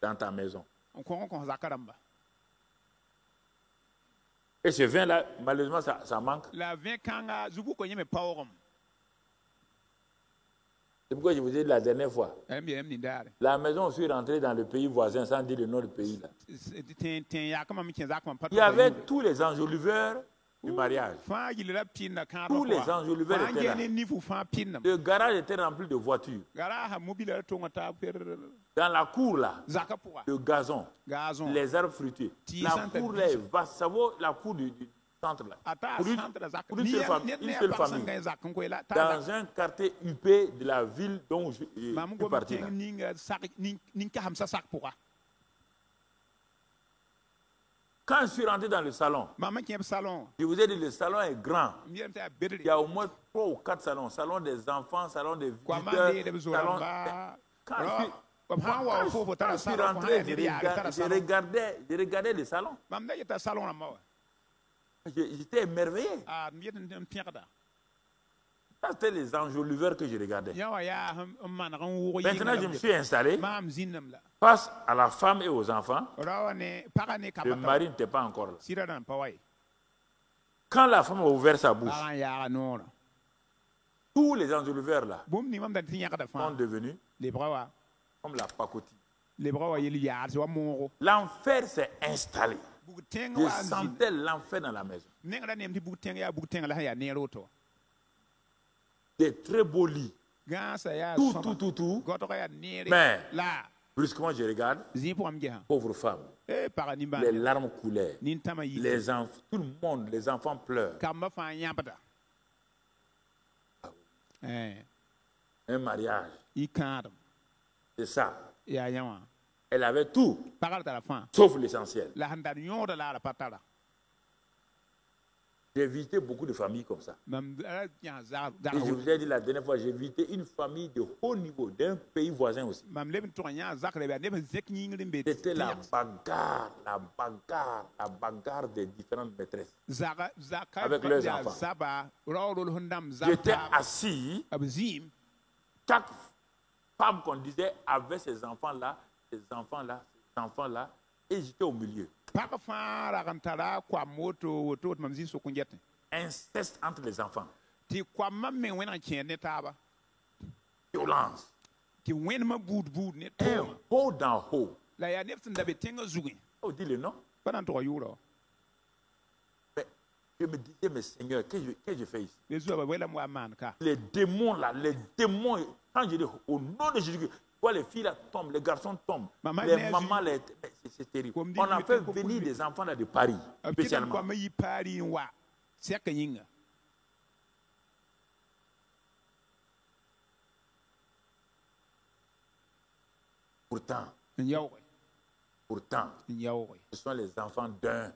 dans ta maison? Et ce vin-là, malheureusement, ça manque. C'est pourquoi je vous ai dit la dernière fois. La maison, je suis rentré dans le pays voisin sans dire le nom du pays. Là. Il y avait tous les enjoliveurs du mariage. Tous les enjoliveurs étaient là. Le garage était rempli de voitures. Dans la cour, là, le gazon, les arbres fruitiers. La cour, là, est vaste. Ça vaut la cour du centre, là. Pour une seule famille. Dans un quartier huppé de la ville dont je suis parti. Quand je suis rentré dans le salon, je vous ai dit le salon est grand. Il y a au moins 3 ou 4 salons. Salon des enfants, salon des visiteurs, salon... Quand je suis rentré, je regardais le salon. J'étais émerveillé. C'était les enjoliveurs que je regardais. Maintenant, je me suis installé face à la femme et aux enfants. Le mari n'était pas encore là. Quand la femme a ouvert sa bouche, tous les enjoliveurs là sont devenus comme la pacotille. L'enfer s'est installé. Je sentais l'enfer dans la maison. Des très beaux lits. Tout. Mais, brusquement, je regarde, pauvre femme. Les larmes coulaient. Les enfants, tout le monde, les enfants pleurent. Un mariage. C'est ça. Elle avait tout, sauf l'essentiel. J'ai visité beaucoup de familles comme ça. Et je vous ai dit la dernière fois, j'ai visité une famille de haut niveau, d'un pays voisin aussi. C'était la bagarre des différentes maîtresses avec leurs enfants. J'étais assis, chaque femme qu'on disait avait ces enfants-là, et j'étais au milieu. Inceste entre les enfants. Violence. Un haut dans haut. On dit le nom. Mais je me disais, mais Seigneur, qu'est-ce que je fais ici? Les démons là, quand je dis au nom de Jésus, les filles là tombent, les garçons tombent, les mamans, c'est terrible. On a fait venir des enfants là de Paris, spécialement. Pourtant, ce sont les enfants d'un.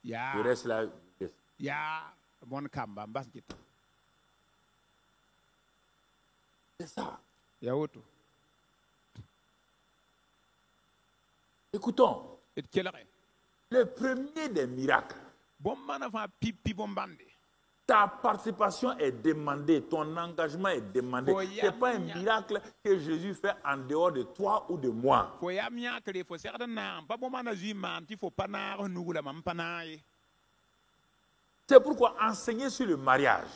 Le reste là. C'est ça. Écoutons. Le premier des miracles. Ta participation est demandée, ton engagement est demandé. Ce n'est pas un miracle que Jésus fait en dehors de toi ou de moi. C'est pourquoi enseigner sur le mariage.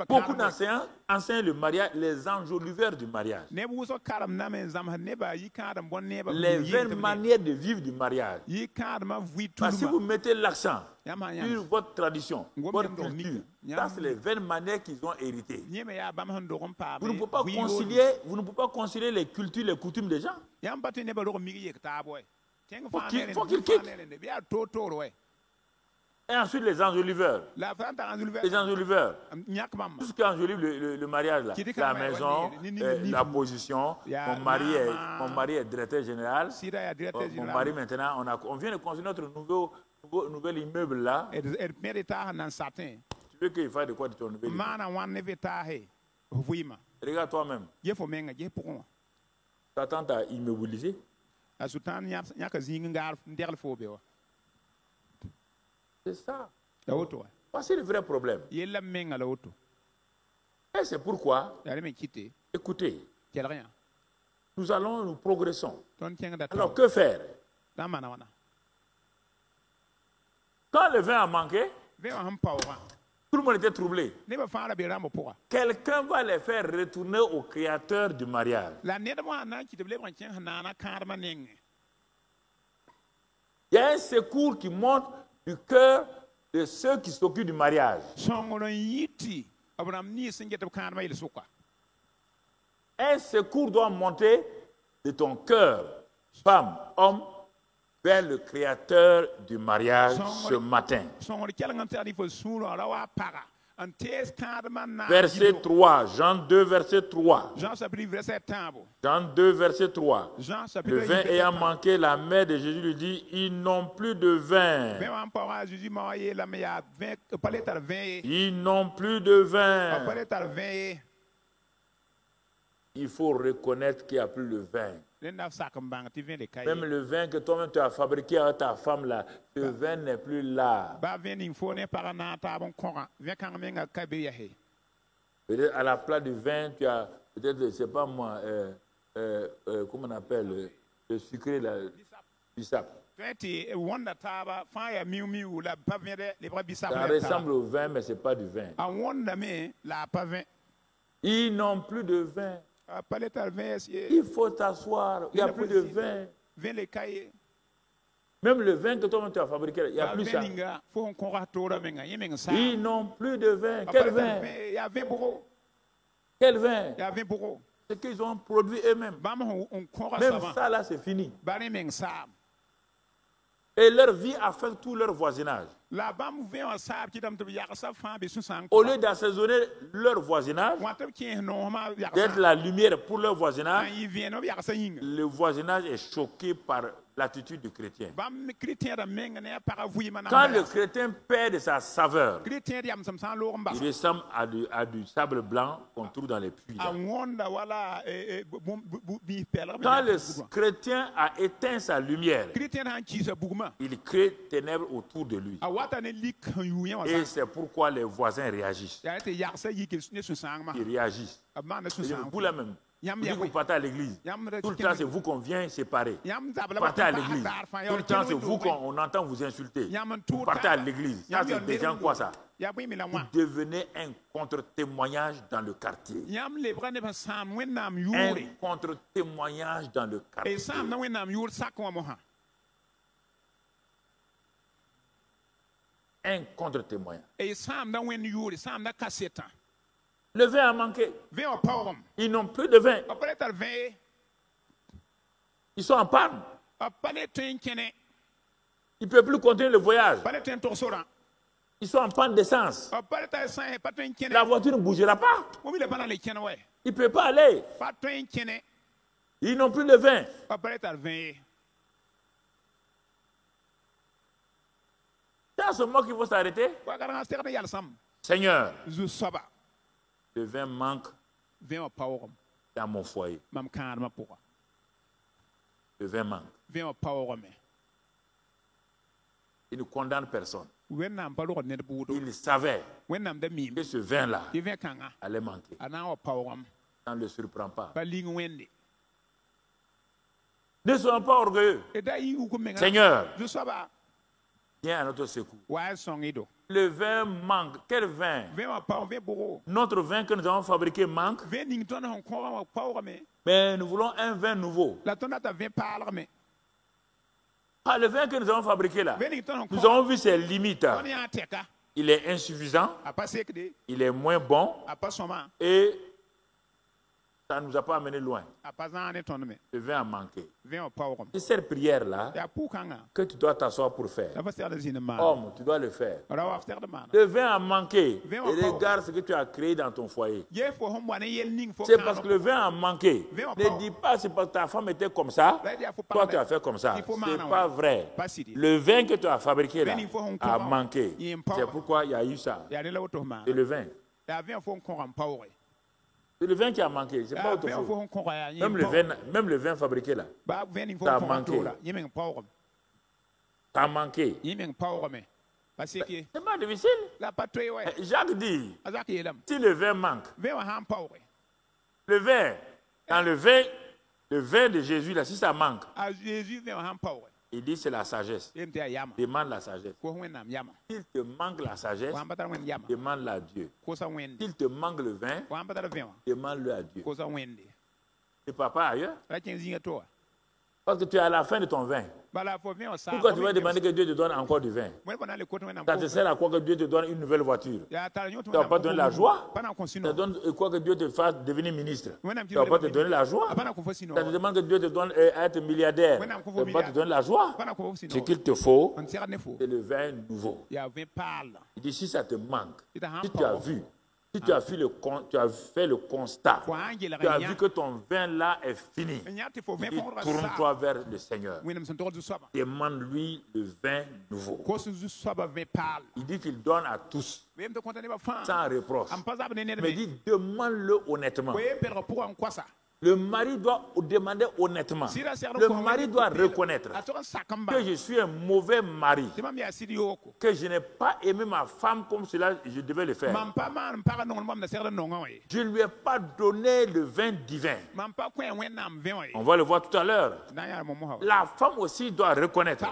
Beaucoup d'enseignants enseignent le mariage, les enjoliveurs du mariage. Les vaines manières de vivre du mariage. Parce que si vous mettez l'accent sur votre tradition, votre culture, ça c'est les vaines manières qu'ils ont héritées. Vous ne pouvez pas concilier les cultures, les coutumes des gens. Faut qu'ils quittent. Et ensuite les enjoliveurs. Les enjoliveurs. Tout ce qui enjolive le mariage là. La maison, la position. Mon mari est directeur général. Mon mari maintenant, on vient de construire notre nouvel immeuble là. Tu veux qu'il fasse de quoi de ton nouvel immeuble? Regarde toi-même. Ta tante a immobilisé. C'est ça. C'est le vrai problème. Et c'est pourquoi, écoutez, nous progressons. Alors que faire? Quand le vin a manqué, tout le monde était troublé. Quelqu'un va les faire retourner au créateur du mariage. Il y a un secours qui monte du cœur de ceux qui s'occupent du mariage. Un secours doit monter de ton cœur, femme, homme, vers le créateur du mariage ce matin. Verset 3, Jean 2, verset 3. Jean 2, verset 3. Le vin ayant manqué, la mère de Jésus lui dit, ils n'ont plus de vin. Ils n'ont plus de vin. Il faut reconnaître qu'il n'y a plus de vin. Même le vin que toi-même tu as fabriqué avec ta femme là, ce vin n'est plus là. Peut-être à la place du vin, tu as, peut-être, je ne sais pas moi, comment on appelle, le sucré, là, bissap. Ça ressemble au vin, mais ce n'est pas du vin. Ils n'ont plus de vin. Il faut t'asseoir, il n'y a plus de vin. Même le vin que toi-même tu as fabriqué, il n'y a plus ça. Ils n'ont plus de vin. Quel vin? Quel vin? Ce qu'ils ont produit eux-mêmes. Même ça là, c'est fini. Et leur vie affecte tout leur voisinage. Au lieu d'assaisonner leur voisinage, d'être la lumière pour leur voisinage, le voisinage est choqué par l'attitude du chrétien. Quand le chrétien perd de sa saveur, il ressemble à du sable blanc qu'on trouve dans les puits. Quand le chrétien a éteint sa lumière, il crée ténèbres autour de lui. Et c'est pourquoi les voisins réagissent. Ils réagissent. Vous là même. Vous dites que vous partez à l'église. Tout le temps, c'est vous qu'on vient séparer. Vous partez à l'église. Tout le temps, c'est vous qu'on entend vous insulter. Vous partez à l'église. Ça, c'est déjà quoi ça? Vous devenez un contre-témoignage dans le quartier. Un contre-témoignage dans le quartier. Un contre-témoignage. Le vin a manqué. Ils n'ont plus de vin. Ils sont en panne. Ils ne peuvent plus continuer le voyage. Ils sont en panne d'essence. La voiture ne bougera pas. Il ne peut pas aller. Ils n'ont plus de vin. C'est à ce moment qu'il faut s'arrêter. Seigneur, le vin manque dans mon foyer. Le vin manque. Il ne condamne personne. Il savait que ce vin-là allait manquer. Ça ne le surprend pas. Ne soyons pas orgueilleux. Seigneur, viens à notre secours. Le vin manque. Quel vin? Notre vin que nous avons fabriqué manque. Mais nous voulons un vin nouveau. Ah, le vin que nous avons fabriqué là, nous avons vu ses limites. Il est insuffisant, il est moins bon et ça ne nous a pas amené loin. Le vin a manqué. C'est cette prière-là que tu dois t'asseoir pour faire. Homme, tu dois le faire. Le vin a manqué. Et regarde ce que tu as créé dans ton foyer. C'est parce que le vin a manqué. Ne dis pas c'est parce que ta femme était comme ça, toi tu as fait comme ça. Ce n'est pas vrai. Le vin que tu as fabriqué là a manqué. C'est pourquoi il y a eu ça. Et le vin. C'est le vin qui a manqué, c'est pas autre chose. Même le vin fabriqué là, ça a manqué. Ça a manqué. C'est pas difficile. Jacques dit, si le vin manque, le vin, dans le vin de Jésus là, si ça manque, il dit c'est la sagesse. Demande la sagesse. S'il te manque la sagesse, demande-la à Dieu. S'il te manque le vin, demande-le à Dieu. Et papa ailleurs? Parce que tu es à la fin de ton vin. Pourquoi tu vas demander que Dieu te donne encore du vin? Ça te sert à quoi que Dieu te donne une nouvelle voiture? Tu ne vas pas donner la joie? Ça te donne quoi que Dieu te fasse devenir ministre? Tu ne vas pas te donner la joie? Ça te demande que Dieu te donne à être milliardaire? Tu ne vas pas te donner la joie? Ce qu'il te faut, c'est le vin nouveau. Il dit si ça te manque, si tu as vu, si tu as fait le constat, tu as vu que ton vin là est fini, tourne-toi vers le Seigneur. Demande-lui le vin nouveau. Il dit qu'il donne à tous, sans reproche. Mais il dit demande-le honnêtement. Le mari doit demander honnêtement. Le mari doit reconnaître que je suis un mauvais mari, que je n'ai pas aimé ma femme comme cela je devais le faire. Je ne lui ai pas donné le vin divin. On va le voir tout à l'heure. La femme aussi doit reconnaître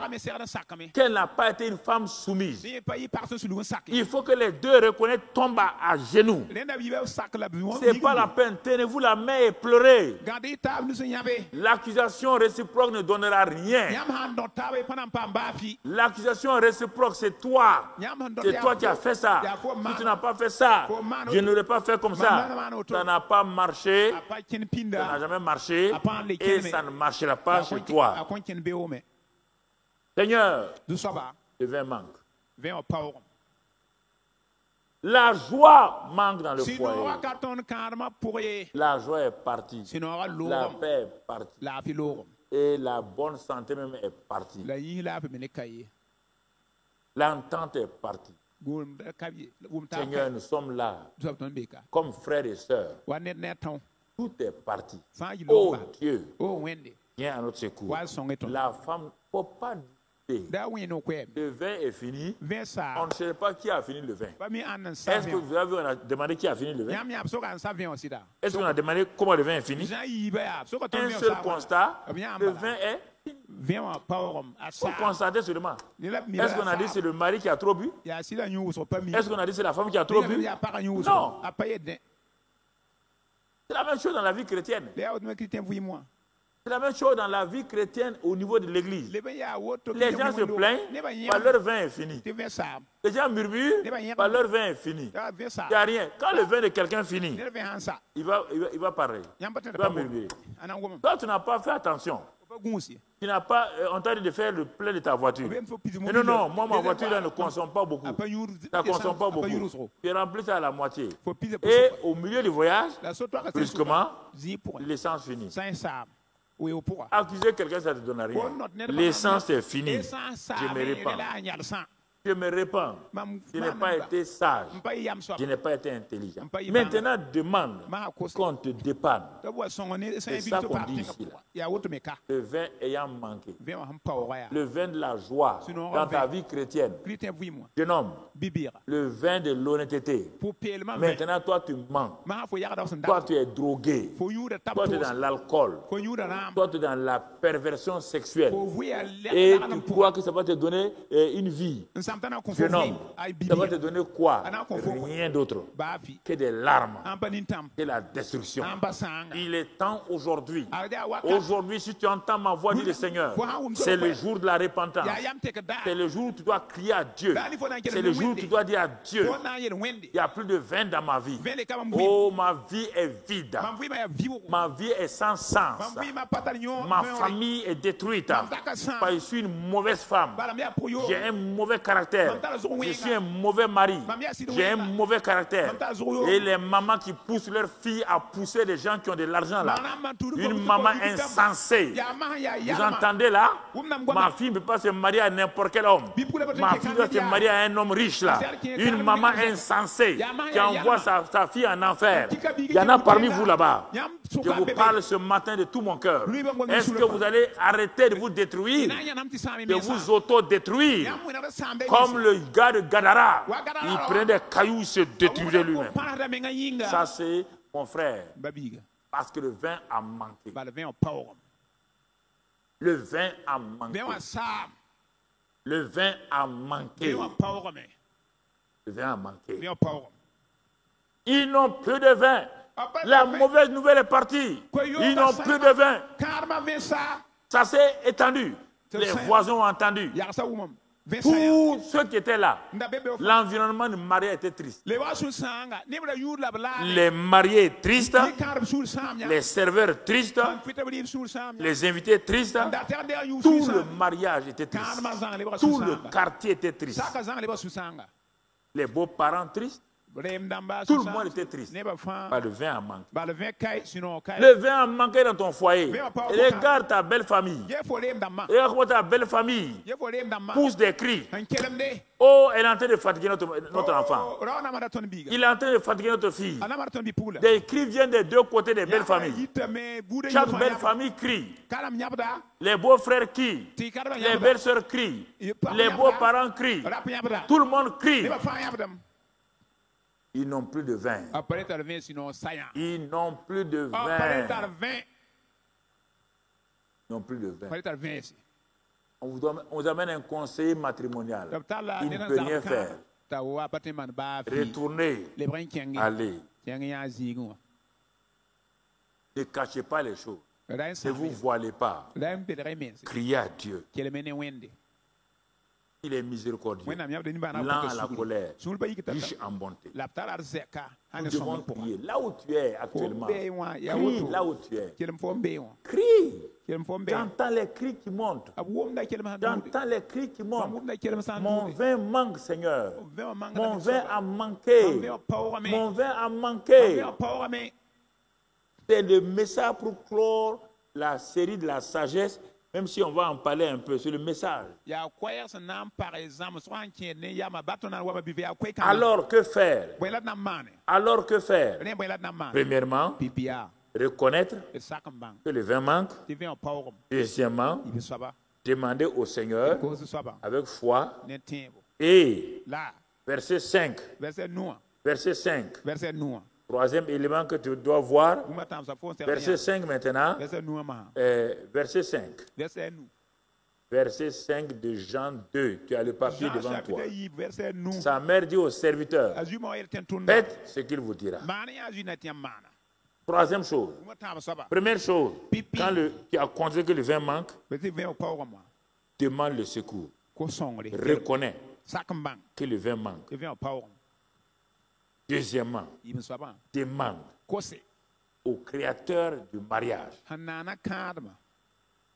qu'elle n'a pas été une femme soumise. Il faut que les deux reconnaissent, tombent à genoux. Ce n'est pas la peine. Tenez-vous la main et pleurez. L'accusation réciproque ne donnera rien. L'accusation réciproque, c'est toi. C'est toi qui as fait ça. Si tu n'as pas fait ça, je ne l'aurais pas fait comme ça. Ça n'a pas marché. Ça n'a jamais marché. Et ça ne marchera pas chez toi. Seigneur, le vin manque. La joie manque dans le foyer. La joie est partie. La paix est partie. Et la bonne santé même est partie. L'entente est partie. Seigneur, nous sommes là comme frères et sœurs. Tout est parti. Oh Dieu, viens à notre secours. La femme ne faut pas douter. Le vin est fini. On ne sait pas qui a fini le vin. Est-ce que vous avez demandé qui a fini le vin? Est-ce qu'on a demandé comment le vin est fini? Un seul constat, le vin est fini. Faut constater seulement. Est-ce qu'on a dit c'est le mari qui a trop bu? Est-ce qu'on a dit c'est la femme qui a trop bu? Non. C'est la même chose dans la vie chrétienne. C'est la même chose dans la vie chrétienne au niveau de l'église. Les gens se plaignent, leur vin est fini. Les gens murmurent, leur vin est fini. Il n'y a rien. Quand le vin de quelqu'un finit, il va parler. Il va murmurer. Toi, tu n'as pas fait attention. Tu n'as pas, on t'a dit de faire le plein de ta voiture. Mais non, non, moi, ma voiture là, ne consomme pas beaucoup. Ça ne consomme pas beaucoup. Tu remplis ça à la moitié. Et au milieu du voyage, brusquement, l'essence finit. Accuser quelqu'un, ça ne te donne rien. L'essence est finie. Je me répands. Je me répands. Je n'ai pas été sage. Je n'ai pas été intelligent. Maintenant, demande qu'on te dépanne. C'est ça qu'on dit ici. Là. Le vin ayant manqué. Le vin de la joie dans ta vie chrétienne. Jeune homme, le vin de l'honnêteté. Maintenant, toi, tu manques. Toi, tu es drogué. Toi, tu es dans l'alcool. Toi, tu es dans la perversion sexuelle. Et tu crois que ça va te donner une vie. Jeune homme, ça va te donner quoi? Rien d'autre que des larmes, que la destruction. Il est temps aujourd'hui. Aujourd'hui, si tu entends ma voix, dit le Seigneur, c'est le jour de la repentance. C'est le jour où tu dois crier à Dieu. C'est le jour où tu dois dire à Dieu, il n'y a plus de vin dans ma vie. Oh, ma vie est vide. Ma vie est sans sens. Ma famille est détruite. Je suis une mauvaise femme. J'ai un mauvais caractère. Je suis un mauvais mari. J'ai un mauvais caractère. Et les mamans qui poussent leurs filles à pousser les gens qui ont de l'argent là. Une maman insensée. Vous entendez là? Ma fille ne peut pas se marier à n'importe quel homme. Ma fille doit se marier à un homme riche là. Une maman insensée qui envoie sa fille en enfer. Il y en a parmi vous là-bas. Je vous parle ce matin de tout mon cœur. Est-ce que vous allez arrêter de vous détruire, de vous auto-détruire? Comme le gars de Gadara, il prenait des cailloux et se détruisait lui-même. Ça, c'est mon frère. Parce que le vin a manqué. Le vin a manqué. Le vin a manqué. Le vin a manqué. Ils n'ont plus de vin. La mauvaise nouvelle est partie. Ils n'ont plus de vin. Ça s'est étendu. Les voisins ont entendu. Tous ceux qui étaient là, l'environnement du marié était triste. Les mariés tristes, les serveurs tristes, les invités tristes, tout le mariage était triste. Tout le quartier était triste. Les beaux-parents tristes. Tout le monde était triste. Le vin a manqué. Le vin a manqué dans ton foyer. Et regarde ta belle famille. Regarde comment ta belle famille pousse des cris. Oh, elle est en train de fatiguer notre enfant. Il est en train de fatiguer notre fille. Des cris viennent des deux côtés des belles familles. Chaque belle famille crie. Les beaux-frères crient. Les belles-sœurs crient. Les beaux-parents crient. Tout le monde crie. Ils n'ont plus de vin. Ils n'ont plus de vin. Ils n'ont plus de vin. On vous amène un conseiller matrimonial. Il ne peut rien faire. Retournez. Allez. Ne cachez pas les choses. Ne vous voilez pas. Criez à Dieu. Il est miséricordieux, lent à la colère, riche en bonté. Nous devons prier. Là où tu es actuellement, crie là où tu es. Crie. J'entends les cris qui montent. J'entends les cris qui montent. Mon vin manque, Seigneur. Mon vin a manqué. Mon vin a manqué. C'est le message pour clore la série de la sagesse. Même si on va en parler un peu, c'est le message. Alors que faire? Alors que faire? Premièrement, reconnaître que le vin manque. Deuxièmement, demander au Seigneur avec foi. Et verset 5. Verset 5. Troisième élément que tu dois voir, verset 5 maintenant, verset 5. Verset 5 de Jean 2, tu as le papier devant toi. Sa mère dit au serviteur, faites ce qu'il vous dira. Troisième chose, première chose, quand tu as constaté que le vin manque, demande le secours. Reconnais que le vin manque. Deuxièmement, demande au créateur du mariage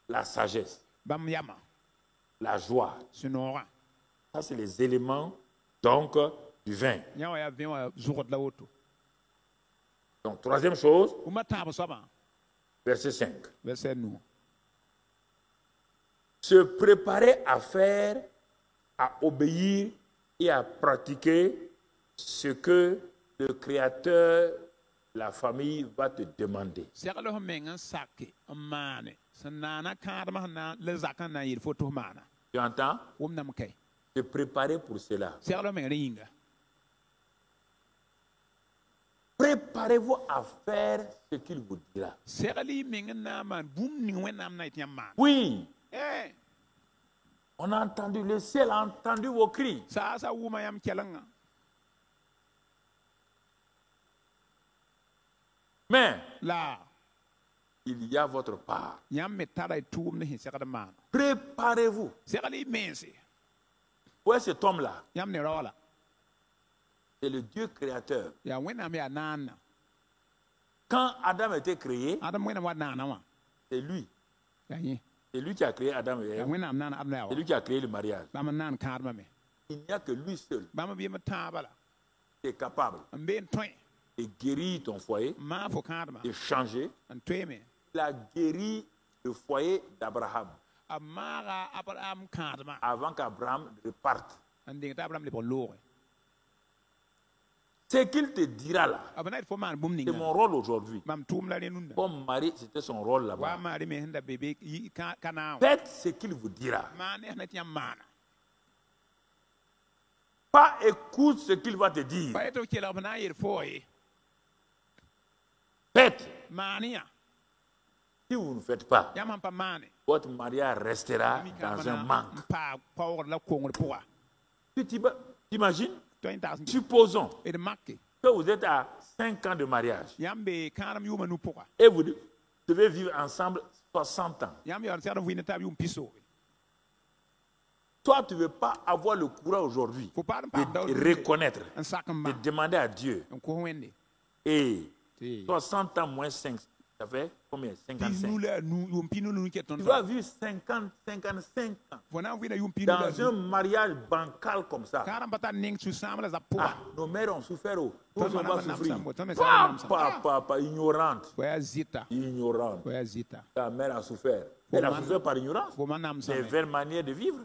la sagesse, la joie. Ça, c'est les éléments donc du vin. Donc, troisième chose, verset 5. Se préparer à faire, à obéir et à pratiquer ce que le Créateur, la famille va te demander. Tu entends? Se préparer pour cela. Préparez-vous à faire ce qu'il vous dira. Oui. On a entendu, le ciel a entendu vos cris. Mais il y a votre part. Préparez-vous. Où est cet homme-là? C'est le Dieu créateur. Quand Adam a été créé, c'est lui. C'est lui qui a créé Adam et Ève. C'est lui qui a créé le mariage. Il n'y a que lui seul qui est capable de guérir ton foyer, de changer. Il a guéri le foyer d'Abraham avant qu'Abraham reparte. Ce qu'il te dira là, c'est mon rôle aujourd'hui. Comme mari, c'était son rôle là-bas. Faites ce qu'il vous dira. Pas écoute ce qu'il va te dire. Faites. Si vous ne faites pas, votre mariage restera dans un manque. Tu t'imagines? Supposons que vous êtes à 5 ans de mariage et vous devez vivre ensemble 60 ans. Toi, tu ne veux pas avoir le courage aujourd'hui de reconnaître, de demander à Dieu. Et 60 ans moins 5, ça fait combien? 55. Tu vas vivre 50, 55 ans dans un mariage bancal comme ça. Ah, nos mères ont souffert. Nous, on va souffrir. Papa, ignorante. Ignorante. Ta mère a souffert. Elle a souffert par ignorance. C'est une belle manière de vivre.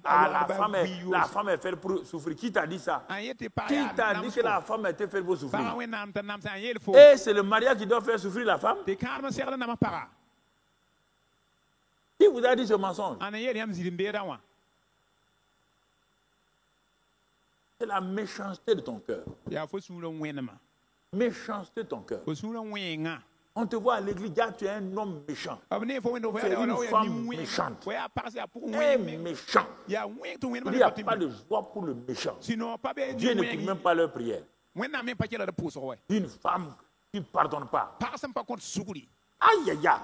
Ah, la femme est faite pour souffrir. Qui t'a dit ça? Qui t'a dit que la femme était faite pour souffrir? Et c'est le mariage qui doit faire souffrir la femme? Qui vous a dit ce mensonge? C'est la méchanceté de ton cœur. Méchanceté de ton cœur. On te voit à l'église, tu es un homme méchant. Tu es une femme méchante. Un méchant. Il n'y a pas de joie pour le méchant. Dieu n'écoute même pas leur prière. Une femme qui ne pardonne pas. Aïe, aïe, aïe.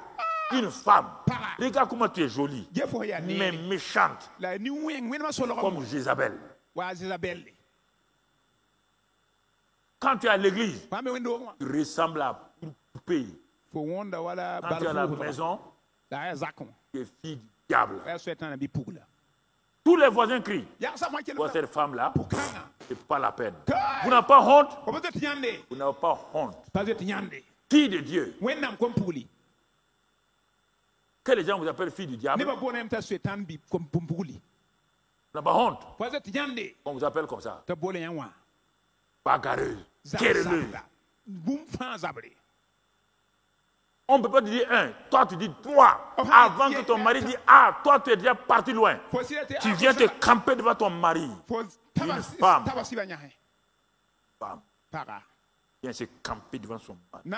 Une femme. Regarde comment tu es jolie. Mais méchante. Comme Jézabel. Quand tu es à l'église, tu ressembles à une poupée. Quand tu es à la maison, tu es fille du diable. Tous les voisins crient. Pour cette femme-là, ce n'est pas la peine. Vous n'avez pas honte? Vous n'avez pas honte. Fille de Dieu. Que les gens vous appellent fille du diable. Vous n'avez pas honte. On vous appelle comme ça. Bagarreuse. Querelleuse. On ne peut pas te dire un, toi tu dis toi. Avant que ton mari dise ah, toi tu es déjà parti loin. Tu viens te camper devant ton mari. Une femme. Vient se camper devant son mari.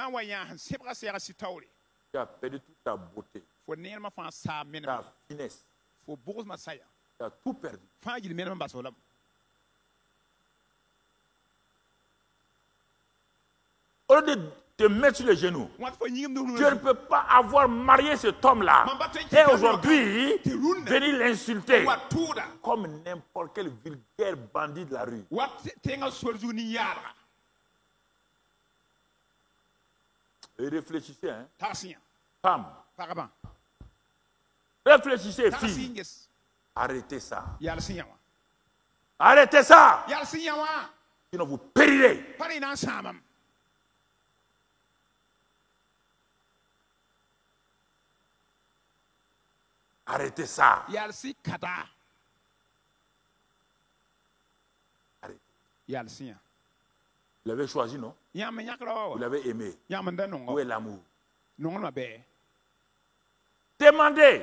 Tu as perdu toute ta beauté. Ta finesse. Tu as tout perdu. Au lieu de te mettre sur les genoux, tu ne peux pas avoir marié cet homme-là et aujourd'hui venir l'insulter comme n'importe quel vulgaire bandit de la rue. Et réfléchissez, hein. Femme, Réfléchissez, filles. Arrêtez ça. Arrêtez ça. Sinon vous périrez. Arrêtez ça. Arrêtez. Vous l'avez choisi, non? Vous l'avez aimé. Où est l'amour? Demandez.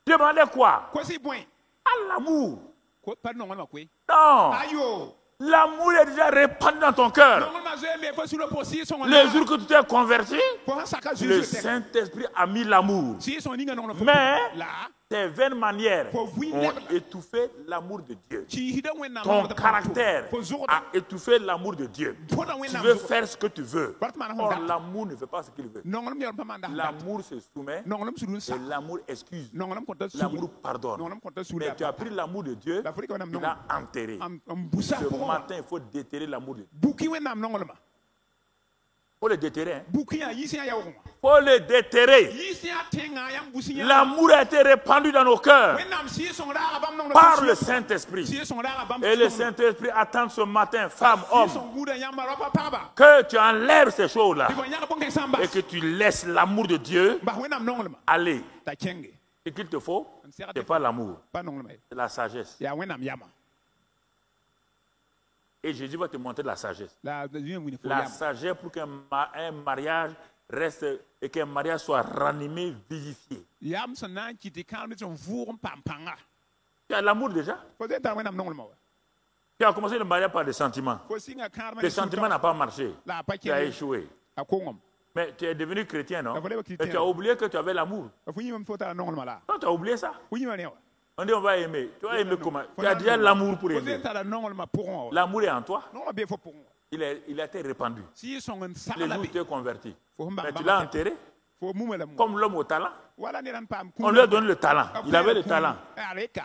Demandez quoi? À l'amour. Non. L'amour est déjà répandu dans ton cœur. Le jour que tu t'es converti, le Saint-Esprit a mis l'amour. Mais tes vaines manières ont étouffé l'amour de Dieu. Ton caractère a étouffé l'amour de Dieu. Tu veux faire ce que tu veux. Or, l'amour ne fait pas ce qu'il veut. L'amour se soumet et l'amour excuse. L'amour pardonne. Mais tu as pris l'amour de Dieu, il a enterré. Ce matin, il faut déterrer l'amour de Dieu. Il faut le déterrer. Il faut le déterrer. L'amour a été répandu dans nos cœurs par le Saint-Esprit. Et le Saint-Esprit attend ce matin, femme, homme, que tu enlèves ces choses-là et que tu laisses l'amour de Dieu aller. Ce qu'il te faut, ce n'est pas l'amour, c'est la sagesse. Et Jésus va te montrer la sagesse. La sagesse pour qu'un mariage reste et qu'un mariage soit ranimé, vivifié. Tu as l'amour déjà. Tu as commencé le mariage par des sentiments. Les sentiments n'ont pas marché. Tu as échoué. Mais tu es devenu chrétien, non? Et tu as oublié que tu avais l'amour. Non, tu as oublié ça. On dit on va aimer. Tu vas aimer comment? Tu as déjà l'amour pour aimer. L'amour est en toi. Il a été répandu. Les jours où tu es converti. Mais tu l'as enterré. Comme l'homme au talent. On lui a donné le talent. Il avait le talent.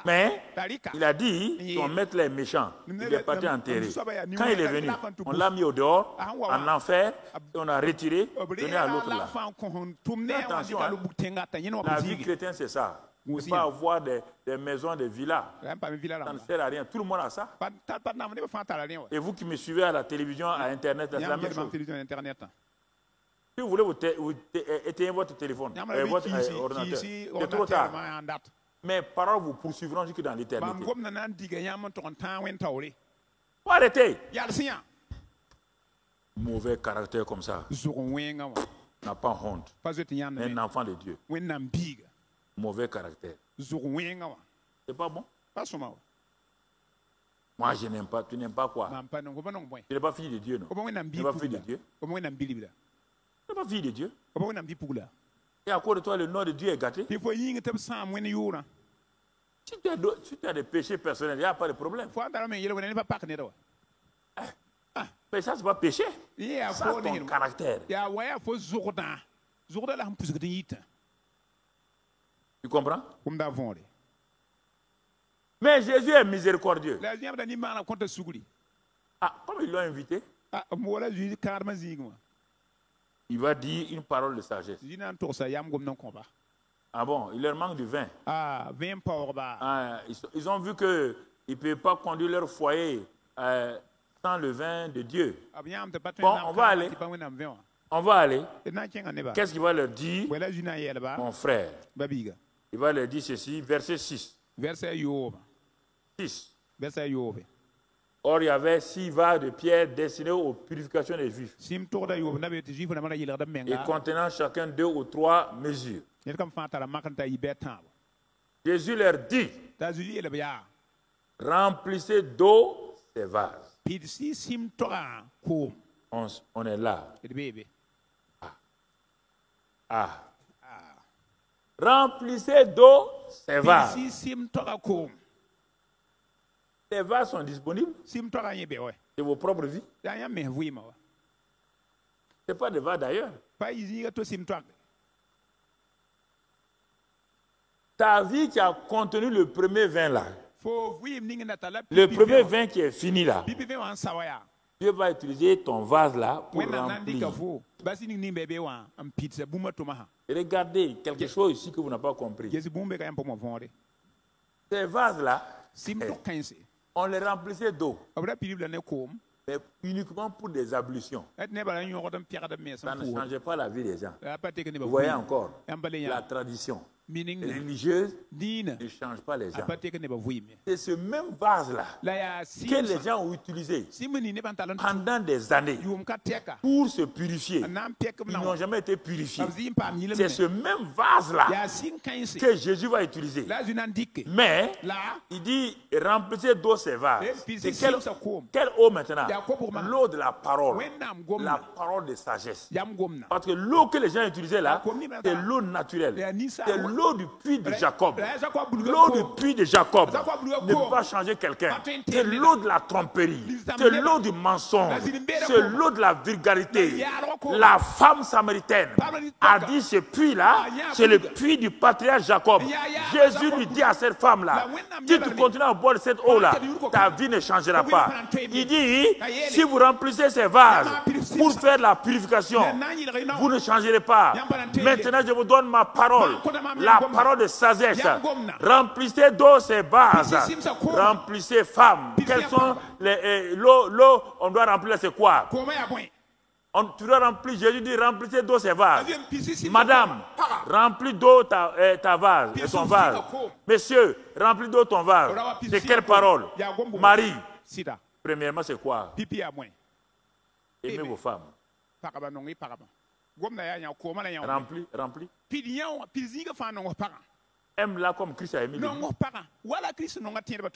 Mais il a dit ton maître est méchant. Il est parti enterrer. Quand il est venu, on l'a mis au dehors, en enfer, et on a retiré, donné à l'autre là. Attention, hein. La vie chrétienne, c'est ça. Il ne faut pas avoir des maisons, des villas. Ça ne sert à rien. Tout le monde a ça. Et vous qui me suivez à la télévision, à Internet, c'est la même chose. Si vous voulez éteindre votre téléphone, votre ordinateur, c'est trop tard. Mes paroles vous poursuivront jusque dans l'éternité. Faut arrêter. Mauvais caractère comme ça n'a pas honte. Un enfant de Dieu. Mauvais caractère. C'est pas bon? Moi, je n'aime pas. Tu n'aimes pas quoi? Tu n'es pas fille de Dieu, non? Tu n'es pas fille de Dieu? Tu n'es pas fille de Dieu? Et à cause de toi, le nom de Dieu est gâté. Si tu as des péchés personnels, il n'y a pas de problème. Mais ça, c'est pas péché. Ça, c'est ton caractère. Tu comprends? Mais Jésus est miséricordieux. Ah, comme ils l'ont invité, il va dire une parole de sagesse. Ah bon, il leur manque du vin. Ils ont vu qu'ils ne peuvent pas conduire leur foyer sans le vin de Dieu. Bon, on va aller. On va aller. Qu'est-ce qu'il va leur dire, mon frère? Il va leur dire ceci, verset 6. 6. Or, il y avait 6 vases de pierre destinés aux purifications des Juifs. Et contenant chacun 2 ou 3 mesures. Jésus leur dit, remplissez d'eau ces vases. On est là. Remplissez d'eau ces vases. Ces vases sont disponibles. C'est vos propres vies. Ce n'est pas des vases d'ailleurs. Ta vie qui a contenu le premier vin là. Le premier vin qui est fini là. Dieu va utiliser ton vase là pour remplir. Regardez quelque chose ici que vous n'avez pas compris. Ces vases là, on les remplissait d'eau, mais uniquement pour des ablutions. Ça ne changeait pas la vie des gens. Vous voyez encore, la tradition religieuse ne change pas les gens. C'est ce même vase-là que les gens ont utilisé pendant des années pour se purifier. Ils n'ont jamais été purifiés. C'est ce même vase-là que Jésus va utiliser. Mais il dit remplissez d'eau ces vases. C'est quelle eau maintenant? L'eau de la parole de sagesse. Parce que l'eau que les gens utilisaient là, c'est l'eau naturelle. C'est l'eau du puits de Jacob. L'eau du puits de Jacob ne peut pas changer quelqu'un. C'est l'eau de la tromperie. C'est l'eau du mensonge. C'est l'eau de la vulgarité. La femme samaritaine a dit ce puits-là, c'est le puits du patriarche Jacob. Jésus lui dit à cette femme-là, si tu continues à boire de cette eau-là, ta vie ne changera pas. Il dit, si vous remplissez ces vases pour faire la purification, vous ne changerez pas. Maintenant, je vous donne ma parole. La parole de sagesse. Remplissez d'eau ces vases. Remplissez femmes. Quelles sont les l'eau on doit remplir, c'est quoi? Tu dois remplir, Jésus dit remplissez d'eau ces vases. Madame, remplis d'eau ta vase, ton vase. Monsieur, remplis d'eau ton vase. C'est quelle parole? Marie. Premièrement, c'est quoi? Aimez vos femmes. Remplis. Aime-la comme Christ a aimé.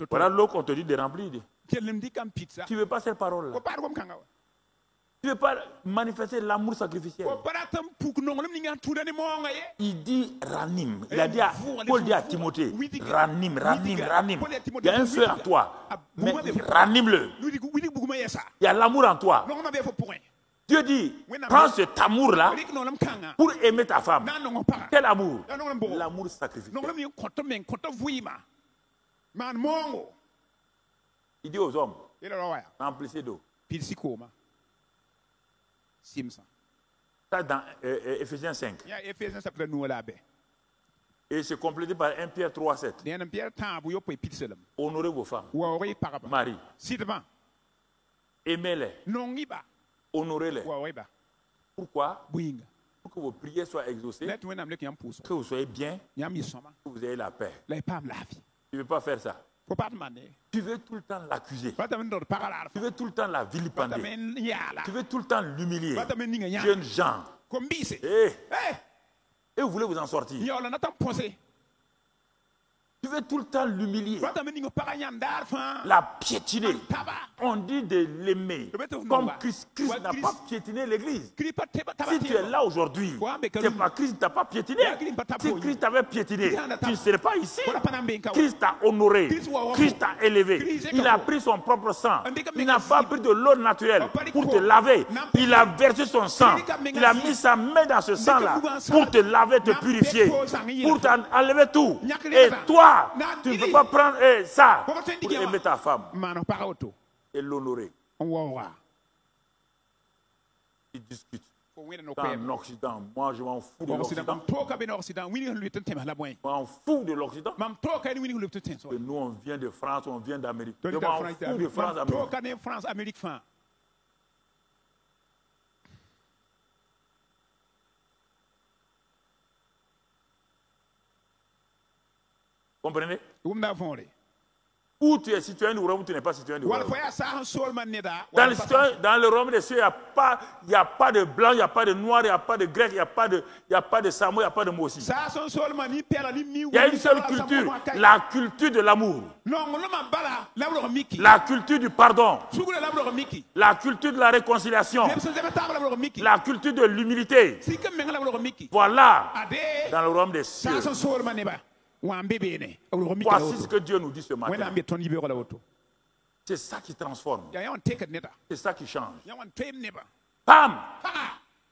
Voilà l'eau qu'on te dit de remplir. Tu ne veux pas cette parole-là. Tu ne veux pas manifester l'amour sacrificiel. Il dit ranim. Il a dit à Paul dit à Timothée, ranim. Il y a un feu en toi, mais ranime-le. Il y a l'amour en toi. Dieu dit, prends cet amour-là pour aimer ta femme. Quel amour? L'amour sacrificiel. Il dit aux hommes, remplissez d'eau. Ça dans Ephésiens 5. Et c'est complété par 1 Pierre 3,7. Honorez vos femmes. Marie. Aimez-les. Honorez-les. Pourquoi? Pour que vos prières soient exaucées, que vous soyez bien, que vous ayez la paix. Tu ne veux pas faire ça. Tu veux tout le temps l'accuser. Tu veux tout le temps la vilipender. Tu veux tout le temps l'humilier. Jeunes gens. Et vous voulez vous en sortir. Tu veux tout le temps l'humilier, la piétiner. On dit de l'aimer. Comme Christ n'a pas piétiné l'église. Si tu es là aujourd'hui, c'est pas Christ ne t'a pas piétiné. Si Christ t'avait piétiné, tu ne serais pas ici. Christ t'a honoré. Christ t'a élevé. Il a pris son propre sang. Il n'a pas pris de l'eau naturelle pour te laver. Il a versé son sang. Il a mis sa main dans ce sang-là pour te laver, te purifier, pour t'enlever tout. Et toi, tu ne peux pas prendre ça pour aimer ta femme et l'honorer. Ils discutent. En Occident, moi je m'en fous de l'Occident. Je m'en fous de l'Occident. Et nous on vient de France, on vient d'Amérique. Je m'en fous de France, Amérique. Comprenez? Où tu es citoyen du royaume, tu n'es pas citoyen du royaume. Dans le royaume des cieux, il n'y a pas de blanc, il n'y a pas de noir, il n'y a pas de grec, il n'y a pas de samo, il n'y a pas de moussi. Il y a une seule culture, la culture de l'amour. La culture du pardon. La culture de la réconciliation. La culture de l'humilité. Voilà, dans le royaume des cieux. Voici ce que Dieu nous dit ce matin. C'est ça qui transforme. C'est ça qui change. Bam!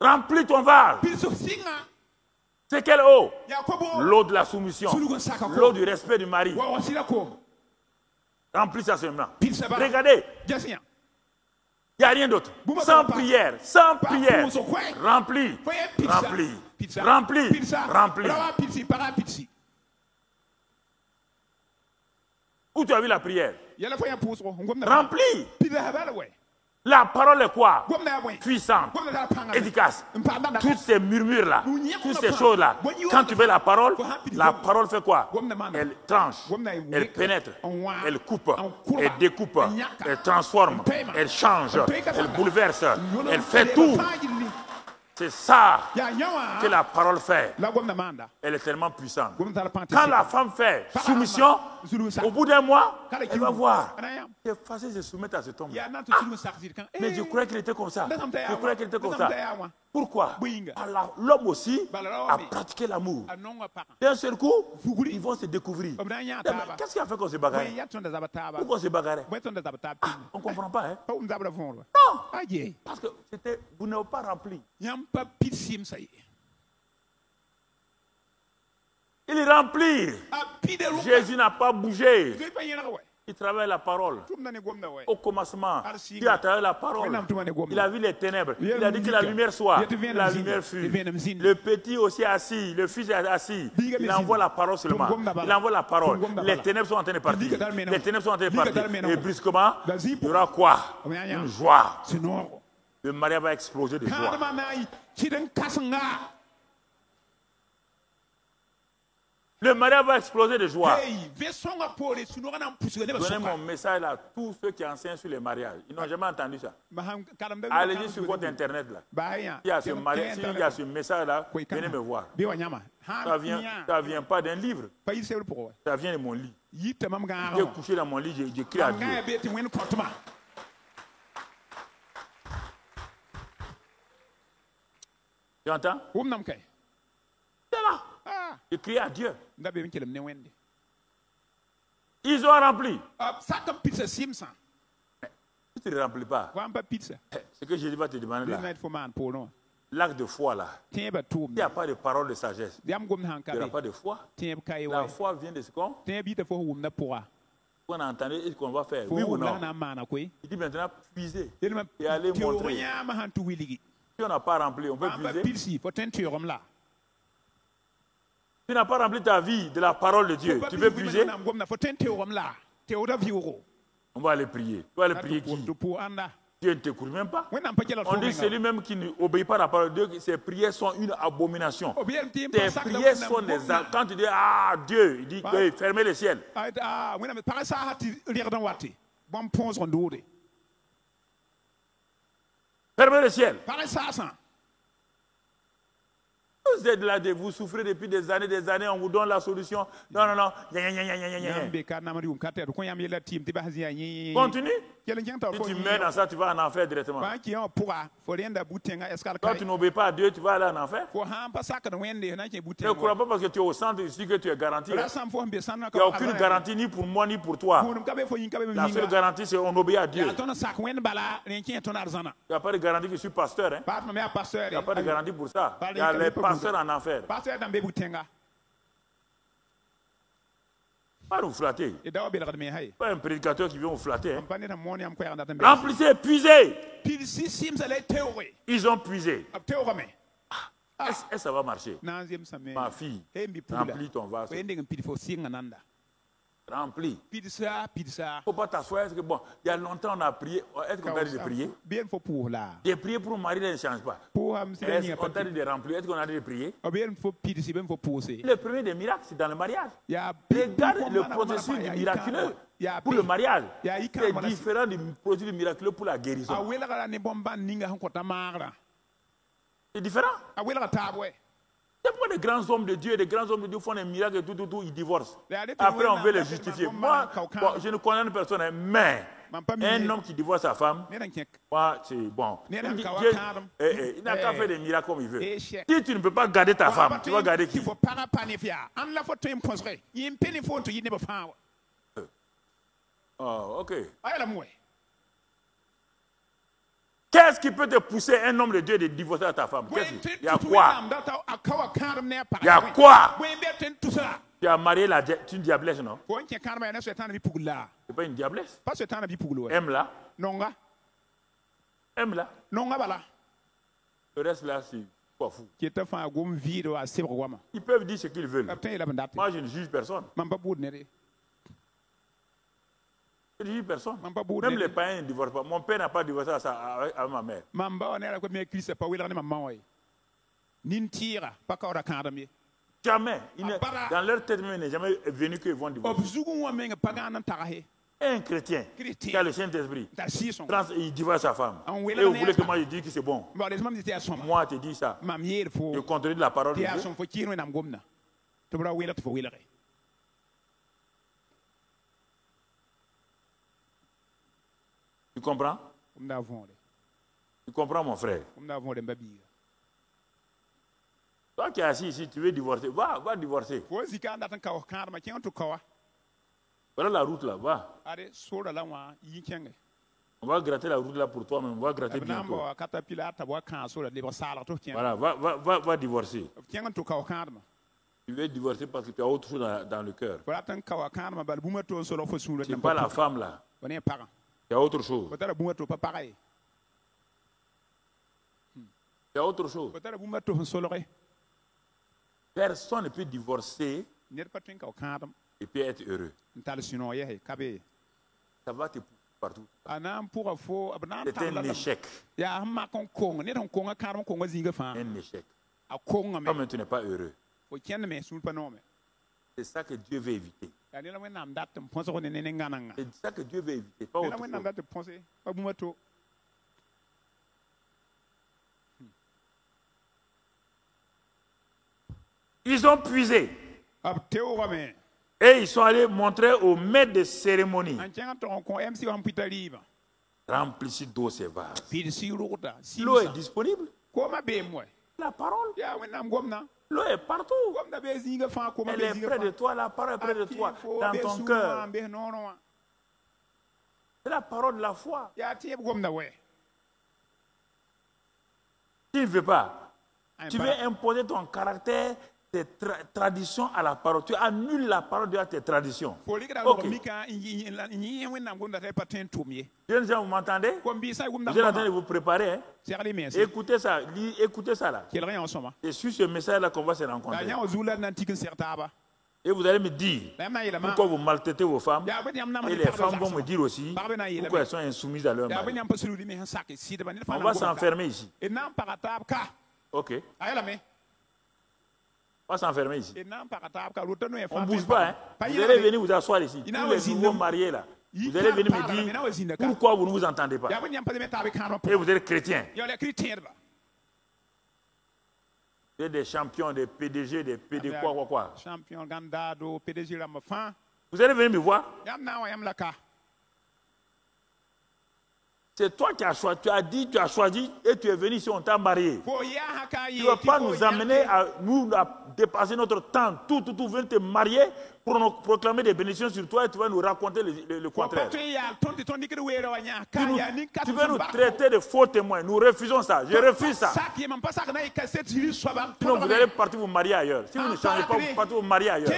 Remplis ton vase. C'est quelle eau? L'eau de la soumission. L'eau du respect du mari. Remplis ça seulement. Regardez. Il n'y a rien d'autre. Sans prière, sans prière. Rempli, rempli, rempli, rempli. Où tu as vu la prière? Rempli. La parole est quoi? Puissante, efficace. Tous ces murmures-là, toutes ces choses-là, quand tu veux la parole fait quoi? Elle tranche, elle pénètre, elle coupe, elle découpe, elle transforme, elle change, elle bouleverse, elle fait tout. C'est ça que la parole fait. Elle est tellement puissante. Quand la femme fait soumission, au bout d'un mois, elle va voir. C'est facile de se soumettre à cet homme. Mais je croyais qu'il était comme ça. Je croyais qu'il était comme ça. Pourquoi? L'homme aussi a pratiqué l'amour. D'un seul coup, ils vont se découvrir. Qu'est-ce qui a fait qu'on se bagarre? Pourquoi on se bagarre? On ne comprend pas. Hein? Non. Parce que vous n'êtes pas rempli. Il est rempli. Jésus n'a pas bougé. Il travaille la parole. Au commencement, il a travaillé la parole. Il a vu les ténèbres. Il a dit que la lumière soit. La lumière fut. Le petit aussi assis. Le fils est assis. Il envoie la parole seulement. Il envoie la parole. Les ténèbres sont en train de partir. Les ténèbres sont en train de partir. Et brusquement, il y aura quoi? Une joie. Le mariage va exploser de joie. Le mariage va exploser de joie. Donnez mon message à tous ceux qui enseignent sur les mariages. Ils n'ont jamais entendu ça. Allez-y sur votre internet là. S'il y a ce message là, venez me voir. Ça ne vient pas d'un livre. Ça vient de mon lit. J'ai couché dans mon lit, j'écris à Dieu. Tu entends? C'est là. Je crie à Dieu. Ils ont rempli. Si tu ne remplis pas, ce que Jésus va te demander là, l'acte de foi là, il n'y a pas de parole de sagesse. Il n'y aura pas de foi. La foi vient de ce qu'on a entendu et ce qu'on va faire. Oui ou non? Il dit maintenant puiser et aller montrer. Si on n'a pas rempli, on peut puiser. Tu n'as pas rempli ta vie de la parole de Dieu. Tu peux puiser. On va aller prier. Tu vas aller prier qui? Dieu ne t'écoute même pas. On dit celui même qui n'obéit pas à la parole de Dieu, ses prières sont une abomination. Tes prières sont des... Quand tu dis, ah Dieu, il dit, fermez le ciel. Fermez le ciel. Vous êtes là, vous souffrez depuis des années, on vous donne la solution. Non, non, non. Continue. Si tu mets dans ça, tu vas en enfer directement. Quand tu n'obéis pas à Dieu, tu vas aller en enfer. Ne crois pas parce que tu es au centre ici que tu es garanti. Il n'y a aucune garantie ni pour moi ni pour toi. La seule garantie, c'est qu'on obéit à Dieu. Il n'y a pas de garantie que je suis pasteur. Hein? Il n'y a pas de garantie pour ça. Il y a les pasteurs en enfer. Pas nous flatter. Pas un prédicateur qui vient vous flatter. Hein. Remplissez, puisez. Ils ont puisé. Est-ce que ça va marcher? Ma fille, remplis ton vase. Remplis. Il ne faut pas t'asseoir. Est-ce que bon, il y a longtemps on a prié. Est-ce qu'on a dit de prier? J'ai prié pour mon mari, il ne change pas. Est-ce qu'on a dit de remplir? Est-ce qu'on a dit de prier? Le premier des miracles, c'est dans le mariage. Regarde le processus du miraculeux pour le mariage. C'est différent du processus du miraculeux pour la guérison. C'est différent. C'est pourquoi les grands hommes de Dieu, font des miracles et tout, ils divorcent. Après, on veut les justifier. Moi, je ne connais personne, mais un homme qui divorce sa femme, moi, c'est bon. Il n'a qu'à faire des miracles comme il veut. Si tu ne peux pas garder ta femme, tu vas garder qui? Oh, ok. Qu'est-ce qui peut te pousser un homme de Dieu de divorcer à ta femme? Il y a quoi? Il y a quoi? Tu as marié une diablesse, non? C'est pas une diablesse. Aime-la. Aime-la. Non, voilà. Le reste là, c'est pas fou. Qui est un goum vide à Sébrowama. Ils peuvent dire ce qu'ils veulent. Moi, je ne juge personne. Je ne juge personne. Même les païens ne divorcent pas. Mon père n'a pas divorcé avec ma mère. Jamais. Dans leur tête, il n'est jamais venu qu'ils vont divorcer. Un chrétien qui a le Saint-Esprit, il divorce sa femme. Et vous voulez que moi je dise que c'est bon. Moi, je te dis ça. Je contredis la parole de Dieu. Tu comprends? Tu comprends, mon frère? Toi qui es assis ici, tu veux divorcer, va divorcer. Voilà la route là, va. On va gratter la route là pour toi, mais on va gratter bientôt. Voilà, va divorcer. Tu veux divorcer parce que tu as autre chose dans le cœur. C'est pas la femme là. Il y a autre chose. Il y a autre chose. Personne ne peut divorcer et puis être heureux. Ça va te pousser partout. C'est un échec. Un échec. Comme tu n'es pas heureux. C'est ça que Dieu veut éviter. C'est ça que Dieu veut éviter, pas autre chose. Ils ont puisé. Et ils sont allés montrer au maître de cérémonie. Remplissez d'eau ces vases. L'eau est disponible. La parole. L'eau est partout. Elle est près de toi, la parole est près de toi, dans ton cœur. C'est la parole de la foi. Tu ne veux pas. Tu veux imposer ton caractère, tes traditions à la parole. Tu annules la parole de tes traditions. Okay. Jeunes gens, vous m'entendez? Vous êtes en train de vous préparer. Hein? Écoutez ça, écoutez ça là. Et sur ce message-là qu'on va se rencontrer. Et vous allez me dire pourquoi vous maltraitez vos femmes. Et les femmes vont me dire aussi pourquoi elles sont insoumises à leur mari. On va s'enfermer ici. Ok. On va s'enfermer ici. On ne bouge pas. Hein? Vous allez venir vous asseoir ici. Tous les nouveaux mariés là. Vous allez venir me dire pourquoi vous ne vous entendez pas. Et vous êtes chrétien. Vous êtes des champions, des PDG, des PD quoi. Vous allez venir me voir. C'est toi qui as choisi, tu as dit, tu as choisi et tu es venu ici, on t'a marié. Tu ne vas pas nous amener à dépasser notre temps. Tout, venir te marier pour nous proclamer des bénédictions sur toi et tu vas nous raconter le contraire. Tu veux nous traiter de faux témoins. Nous refusons ça. Je refuse ça. Sinon, vous allez partir vous marier ailleurs. Si vous ne changez pas, vous partez vous marier ailleurs.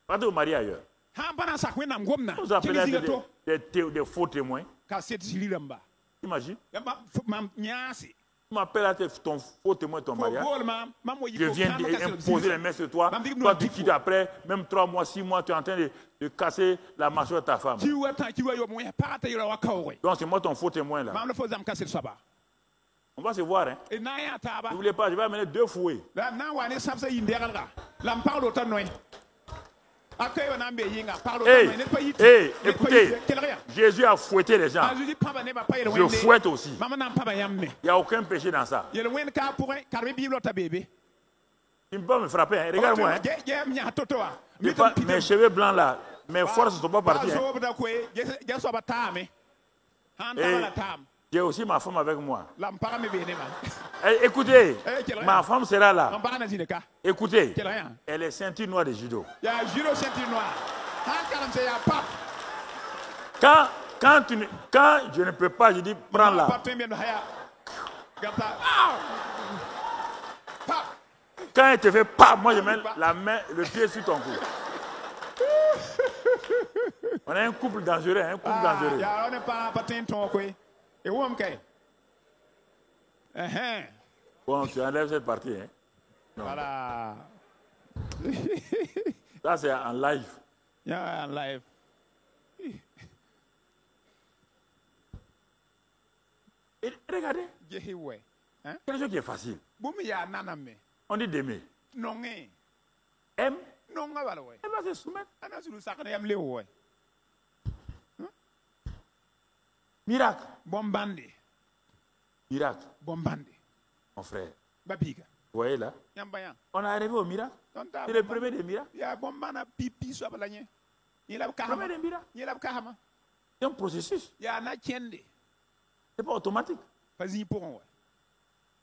Partez vous marier ailleurs. Vous appelez des faux témoins. Imagine. Tu m'appelles à ton faux témoin, ton mariage. Je viens imposer les mains sur toi. Toi, tu quittes après, même 3 mois, 6 mois, tu es en train de casser la mâchoire de ta femme. Donc, c'est moi ton faux témoin là. On va se voir. Hein. N'oubliez pas, je vais amener 2 fouets. Écoutez, Jésus a fouetté les gens. Je fouette aussi. Il n'y a aucun péché dans ça. Tu ne peux pas me frapper. Hein. Regarde-moi. Hein. Mes cheveux blancs là, mes forces ne sont pas parties. Hein. J'ai aussi ma femme avec moi. Écoutez, ma femme sera là. Écoutez, elle est ceinture noire de judo. Quand je ne peux pas, je dis prends-la. Quand elle te fait pas, moi je mets la main, le pied sur ton cou. On a un couple dangereux, un couple dangereux. Ya on pas ton quoi. Et où am kay? Bon, tu enlèves cette partie. Hein? Non. Voilà. Ça, c'est en live. Yeah, en live. Et regardez, Hein? quelque chose qui est facile. On dit d'aimer. Non, Aime, non, elle va se soumettre. Miracle. Bombandi. Miracle. Bombandi. Mon frère. Babiga. Vous voyez là? On est arrivé au miracle. C'est le premier des miracles. Il y a bombana pipi soit balanye. Il a Le premier des miracles. Il a kahama. C'est un processus. Il y a na tiende. C'est pas automatique. Vas-y pour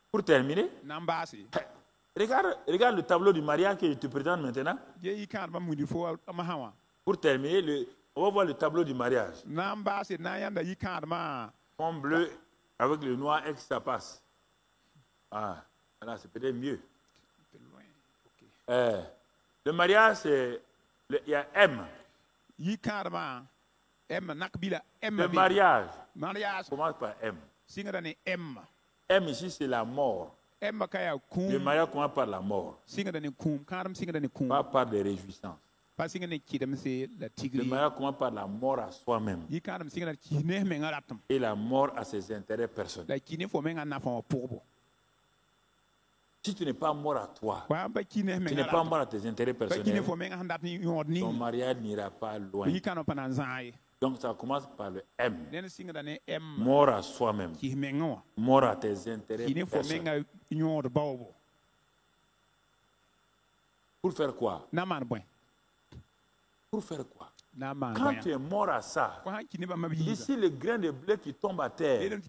Pour terminer, Nambasi. regarde le tableau du mariage que je te présente maintenant. Pour terminer, on va voir le tableau du mariage. Fond bleu avec le noir et que ça passe. Ah, voilà, c'est peut-être mieux. Le mariage, il y a M. Le mariage commence par M. M ici, c'est la mort. Le mariage commence par la mort. Pas par des réjouissances. Le mariage commence par la mort à soi-même. Et la mort à ses intérêts personnels. Si tu n'es pas mort à toi, tu n'es pas mort à tes intérêts personnels, ton mariage n'ira pas loin. Donc ça commence par le M. Mort à soi-même. Mort à tes intérêts personnels. Pour faire quoi? Pour faire quoi? Quand tu es mort à ça, ici le grain de blé qui tombe à terre, il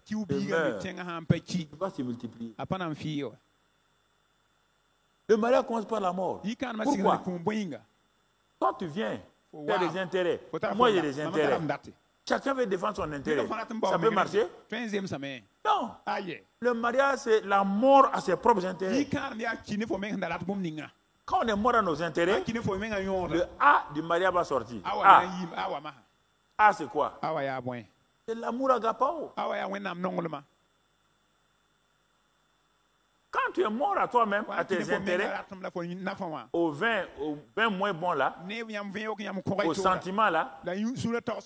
va se multiplier. Le mariage commence par la mort. Pourquoi? Quand tu viens, tu as des intérêts. Moi, j'ai des intérêts. Chacun veut défendre son intérêt. Ça peut marcher? Non. Le mariage, c'est la mort à ses propres intérêts. Quand on est mort à nos intérêts, le A du mariage va sortir. A, c'est quoi? C'est l'amour agapao. Quand tu es mort à toi-même, à tes intérêts, au vin moins bon là, au sentiment là,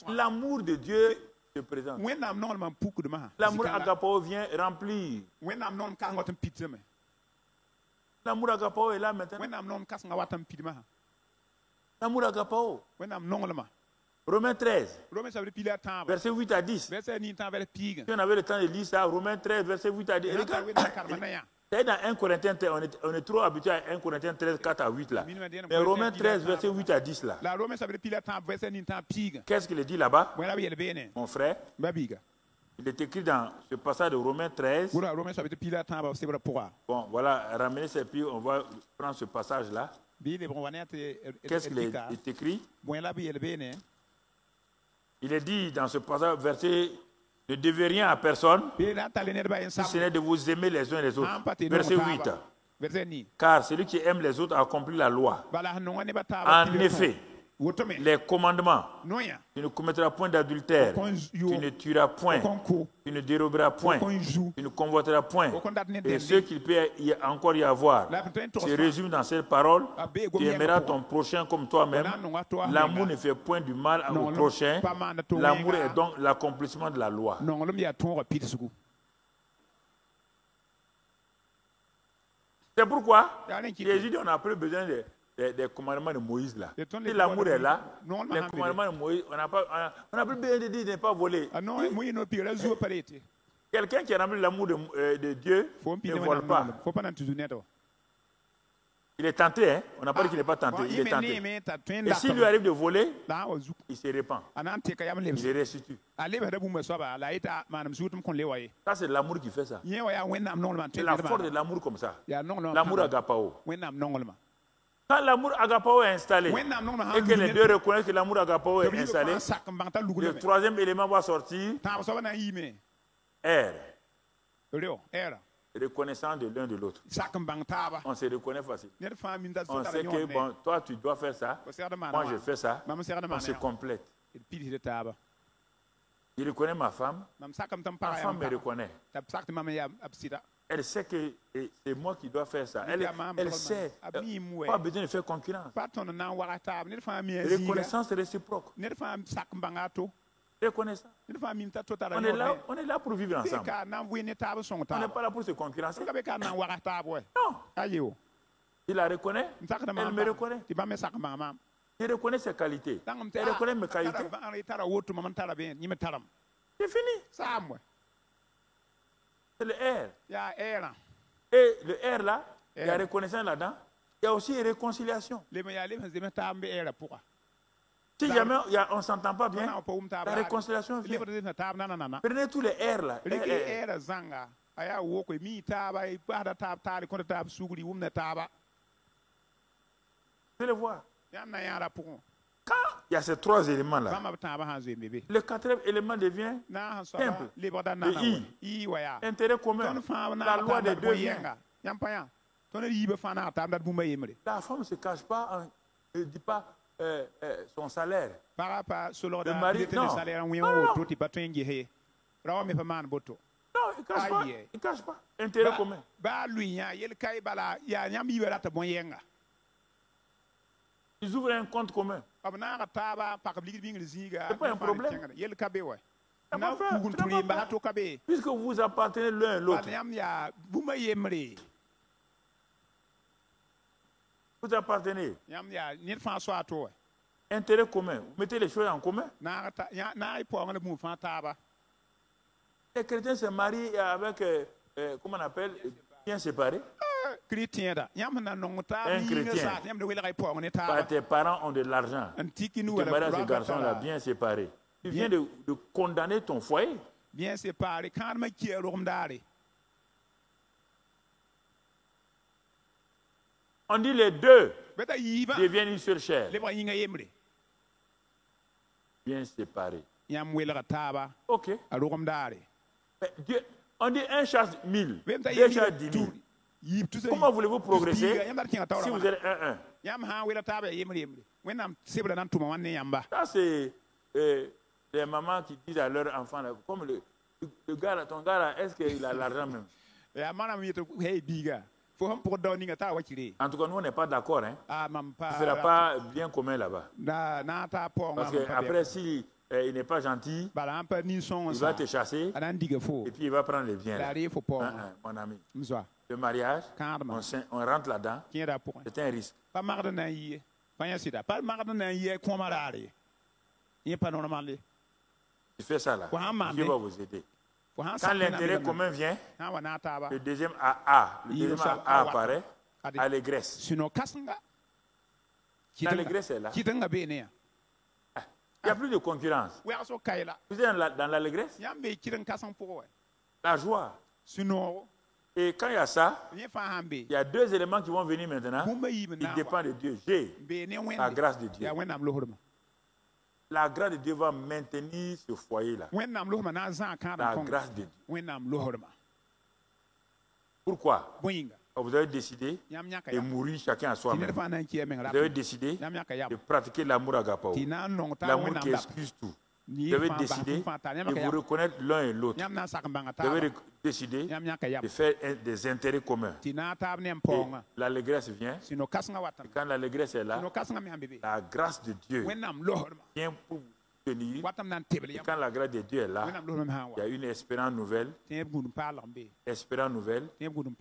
l'amour de Dieu se présente. L'amour agapao vient remplir. L'amour agapao est là maintenant. L'amour agapao. Romains 13, verset 8 à 10. Si on avait le temps de lire ça, Romains 13, verset 8 à 10. C'est dans 1 Corinthiens 13, on est trop habitué à 1 Corinthiens 13, 4 à 8 là. Mais Romains 13, verset 8 à 10 là. Qu'est-ce qu'il dit là-bas? Mon frère, il est écrit dans ce passage de Romains 13. Bon, voilà, ramenez ces pieds, on va prendre ce passage-là. Qu'est-ce qu'il est écrit? Il est dit dans ce passage, verset, ne devez rien à personne, si ce n'est de vous aimer les uns les autres. Verset 8. Car celui qui aime les autres accomplit la loi. En effet, les commandements, tu ne commettras point d'adultère, tu ne tueras point, tu ne déroberas point, tu ne convoiteras point. Et ce qu'il peut encore y avoir se résume dans cette parole: tu aimeras ton prochain comme toi-même. L'amour ne fait point du mal au prochain. L'amour est donc l'accomplissement de la loi. C'est pourquoi Jésus dit on n'a plus besoin des commandements de Moïse là. Si l'amour est là, les commandements de Moïse, on n'a plus besoin de dire de ne pas voler. Quelqu'un qui a rempli l'amour de Dieu ne vole pas. Il est tenté, hein? On n'a pas dit qu'il n'est pas tenté, il est tenté. Et s'il lui arrive de voler, il se répand. Il est restitué. Ça, c'est l'amour qui fait ça. C'est la force de l'amour comme ça. L'amour agapao. Quand l'amour agapao est installé et que les deux reconnaissent que l'amour agapao est installé, le troisième élément va sortir. R. Reconnaissant de l'un de l'autre. On se reconnaît facilement. On sait que bon, toi tu dois faire ça, moi je fais ça, on se complète. Je reconnais ma femme. Ma femme me reconnaît. Elle sait que c'est moi qui dois faire ça. Elle sait. Pas besoin de faire concurrence. Reconnaissance réciproque. Reconnaissance. On est là pour vivre ensemble. On n'est pas là pour se concurrencer. Non. Il la reconnaît. Elle me reconnaît. Je reconnais ses qualités. Elle reconnaît mes qualités. C'est fini. C'est le R. Et le R là, il y a reconnaissance là-dedans. Il y a aussi réconciliation. Si jamais on ne s'entend pas bien, la réconciliation vient. Prenez tous les R là. Je le vois. Quand il y a ces trois éléments là, le quatrième élément devient simple. Le I, intérêt commun, la loi des deux vient. La femme ne se cache pas, ne dit pas son salaire. Le mari, non, il ne cache pas. Intérêt commun. Ils ouvrent un compte commun. C'est pas un problème. Puisque vous appartenez l'un à l'autre. Vous appartenez. Intérêt commun. Vous mettez les choses en commun. Les chrétiens se marient avec, comment on appelle, bien séparés. Un chrétien, tes parents ont de l'argent. Tu te maries avec ce garçon-là, bien séparé. Tu viens de condamner ton foyer. Bien séparé. On dit les deux deviennent une seule chair. Bien séparé. Ok. Dieu, on dit un chasse 1000, deux chasse 10 000. Comment voulez-vous progresser si vous êtes 1-1? Ça, c'est les mamans qui disent à leurs enfants, là, comme le gars, là, ton gars, là, est-ce qu'il a l'argent même? En tout cas, nous, on n'est pas d'accord. Hein. Ce ne sera pas bien commun là-bas. Parce qu'après, si il n'est pas gentil, il va te chasser et puis il va prendre les biens. Mon ami. Le mariage, on rentre là-dedans, c'est un risque. Tu fais ça là, Dieu va vous aider. Quand l'intérêt commun vient, le deuxième A apparaît, allégresse. L'allégresse est là. Il n'y a plus de concurrence. Vous êtes dans l'allégresse, la joie. Et quand il y a ça, il y a deux éléments qui vont venir maintenant. Ils dépendent de Dieu. J'ai la grâce de Dieu. La grâce de Dieu va maintenir ce foyer-là. La grâce de Dieu. Pourquoi? Vous avez décidé de mourir chacun à soi-même. Vous avez décidé de pratiquer l'amour agapao. L'amour qui excuse tout. Vous avez décidé de vous reconnaître l'un et l'autre. Vous avez décidé de faire des intérêts communs. Et l'allégresse vient. Et quand l'allégresse est là, la grâce de Dieu vient pour vous tenir. Et quand la grâce de Dieu est là, il y a une espérance nouvelle. Espérance nouvelle,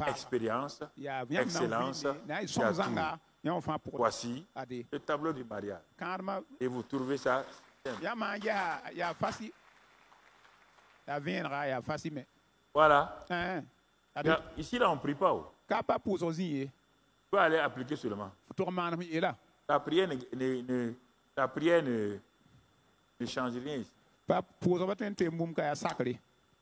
expérience, excellence. Il y a tout. Voici le tableau du mariage. Et vous trouvez ça. Voilà. Ici, là, on ne prie pas. Tu peux aller appliquer seulement. La prière ne change rien ici.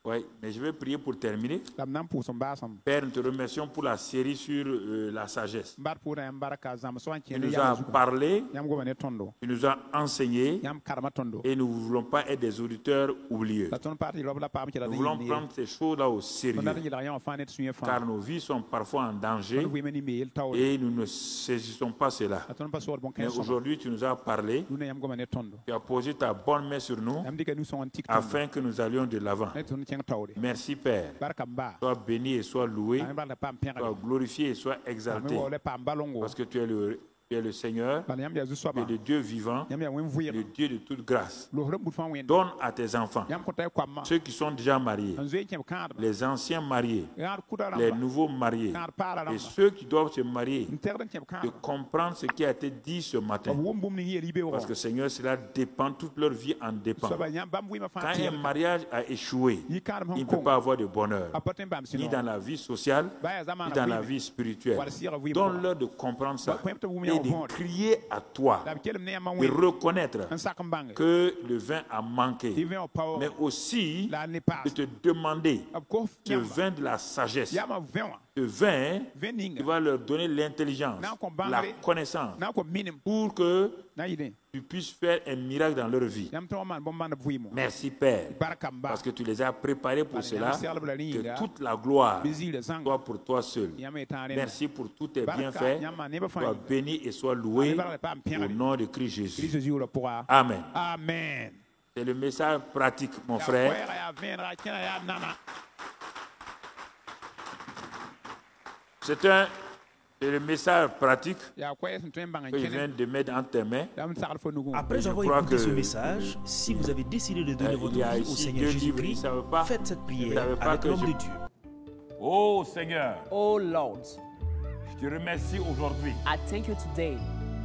Oui, mais je vais prier pour terminer. La m na n pʋʋs n baasem. Père, nous te remercions pour la série sur la sagesse. n bar pʋʋrã yãmb barka zãmb sõ n Tu kẽer nous yamã as zugã. parlé, Yãmb goma ne tõndo. tu nous as enseigné, Yãmb karema tõndo. et nous ne voulons pas être des auditeurs oublieux. La tõnd paat yɩlb la paam kɩ la Nous d voulons yɩl prendre ces choses-là au tõnd sérieux, dat n yɩlg yãwã fãa ne d sũyã fãa. car nos vies sont parfois en danger tõnd vɩɩme ne yel taoore. et nous ne saisissons pas cela. La tõnd pa sood Mais bõn-kãens sõma. aujourd'hui, tu nous as parlé, Dũnã yãmb goma ne tõndo. tu as posé ta bonne main sur nous Yãmb dɩka nu-sõng n tik tõndo. afin que nous allions de l'avant. Ne tõnd kẽng taoore. Merci Père. Barka m baa. Sois béni et sois loué, Ãmb barka paam pẽgre. sois glorifié et sois Ãmb exalté, waoolɛ paam balongo. parce que tu es le Seigneur, Bala yãmb yaa tu es zu-soabã. le Dieu vivant, Yãmb yaa wẽn vɩɩm. le Dieu de toute grâce. Loosd n bud fãa wẽnde. Donne à tes enfants, Yãmb kõta y koamã. ceux qui sont déjà mariés, n zoe n kẽb kãadba. les anciens mariés, Yãad kuda les rãmba. nouveaux mariés, Kãad paala et rãmba. ceux qui doivent se marier, n tɛgd n kẽb de kãadba. comprendre ce qui a été dit ce b matin. wʋm bũmb ning yeel y Parce beoogɔ. que Seigneur, cela dépend, toute leur vie en dépend. soaba yãmb bãmb wɩɩmã fãa Quand tɩ un mariage a échoué, yɩ kãadem il sẽn ne peut kong pas avoir de bonheur, a pa tõe n bãmb ni sɩnõ dans la vie sociale, ba yaa ni zamaana dans la vɩɩme vie spirituelle. wall sɩɩga vɩɩm Donne-leur de comprendre ça Kõem tɩ b wʋm et yaa de võore crier à toi, la b kelem ne yãmbã de wẽ reconnaître n sak n bãnge que le vin a tɩ manqué, vẽ wã paoog mais aussi la a ne de paas te demander b kos ce yãmba vin de la sagesse, yamã vẽ wã ce vin vẽ qui ninga va leur donner l'intelligence, Na n kõn la bãngre connaissance, na n kõ minim pour que na yɩdẽ tu puisses faire un miracle dans leur vie. yãmb tɩ wã maan bõn-bãnd b vɩɩmo Merci Père, barka m ba parce que tu les as préparés pour Bala cela, yãmb seglb la rẽ que yĩnga toute la gloire bɩ ziirã zãng soit pour toi seul. yãmb y tãag rẽnda Merci pour tous tes barka bienfaits. yãmb maan nebã fãa Sois yĩnga béni et sois loué barka paam au pẽgre nom de Christ Jésus. kirist ziuurã pʋga Amen. amen C'est le message pratique, mon yaa frère. koɛɛga yaa vẽenega kẽna yaa nana C'est le message pratique yaa koɛɛ sẽn tõe n bãng n que je kẽne viens de mettre en tes mains. yãmb sagd fo nugẽ Après Je avoir crois écouté que, ce message, si vous avez décidé de donner il votre y a vie au ici Seigneur 2 livres, ils ne Jésus-Christ, savent pas. faites cette Ils ne prière savaient pas avec que l'homme je- de Dieu. Oh Seigneur, Oh Lord, je te remercie aujourd'hui I thank you today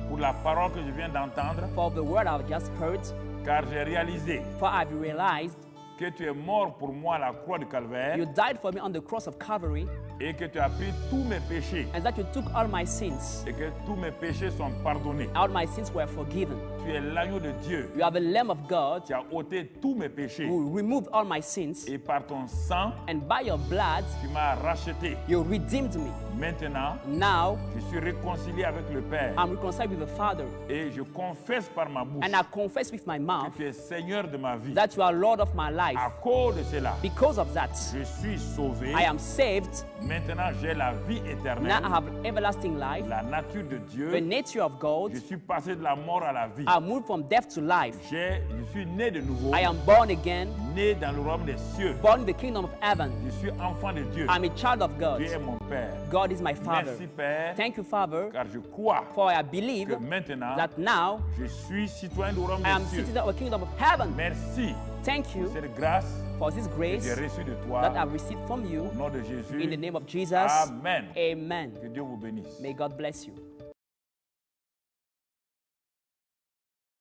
pour la parole que je viens d'entendre, for the word I've just heard, car j'ai réalisé for I've realized que tu es mort pour moi à la croix du Calvaire you died for me on the cross of Calvary et que tu as pris tous mes péchés and that you took all my sins. et que tous mes péchés sont pardonnés. All my sins were forgiven. Tu es l'agneau de Dieu. You are the Lamb of God Tu as ôté tous mes péchés who removed all my sins, et par ton sang, and by your blood tu m'as racheté. you redeemed me. Maintenant, Now je suis réconcilié avec le Père I'm reconciled with the Father, et je confesse par ma bouche and I confess with my mouth que tu es Seigneur de ma vie. that you are Lord of my life. À cause de cela, Because of that, je suis sauvé. I am saved. Maintenant, j'ai la vie Now I éternelle, have everlasting life, la nature de the Dieu. nature of God. Je suis passé de la mort à la vie. I moved from death to life. Je suis né de nouveau, I am born again, né dans le royaume des cieux. born in the kingdom of heaven. Je suis enfant de Dieu. I'm a child of God. Dieu est mon Père. God is my Father. Merci Père, Thank you, Father, car je crois for I believe que maintenant, that now je suis citoyen du royaume I am des cieux. citizen of the kingdom of heaven. Merci Thank pour you cette grâce for this que grace j'ai reçue de toi. that I've received from you. Au nom de Jésus. In the name of Jesus, Amen. amen. Que Dieu vous bénisse. May God bless you.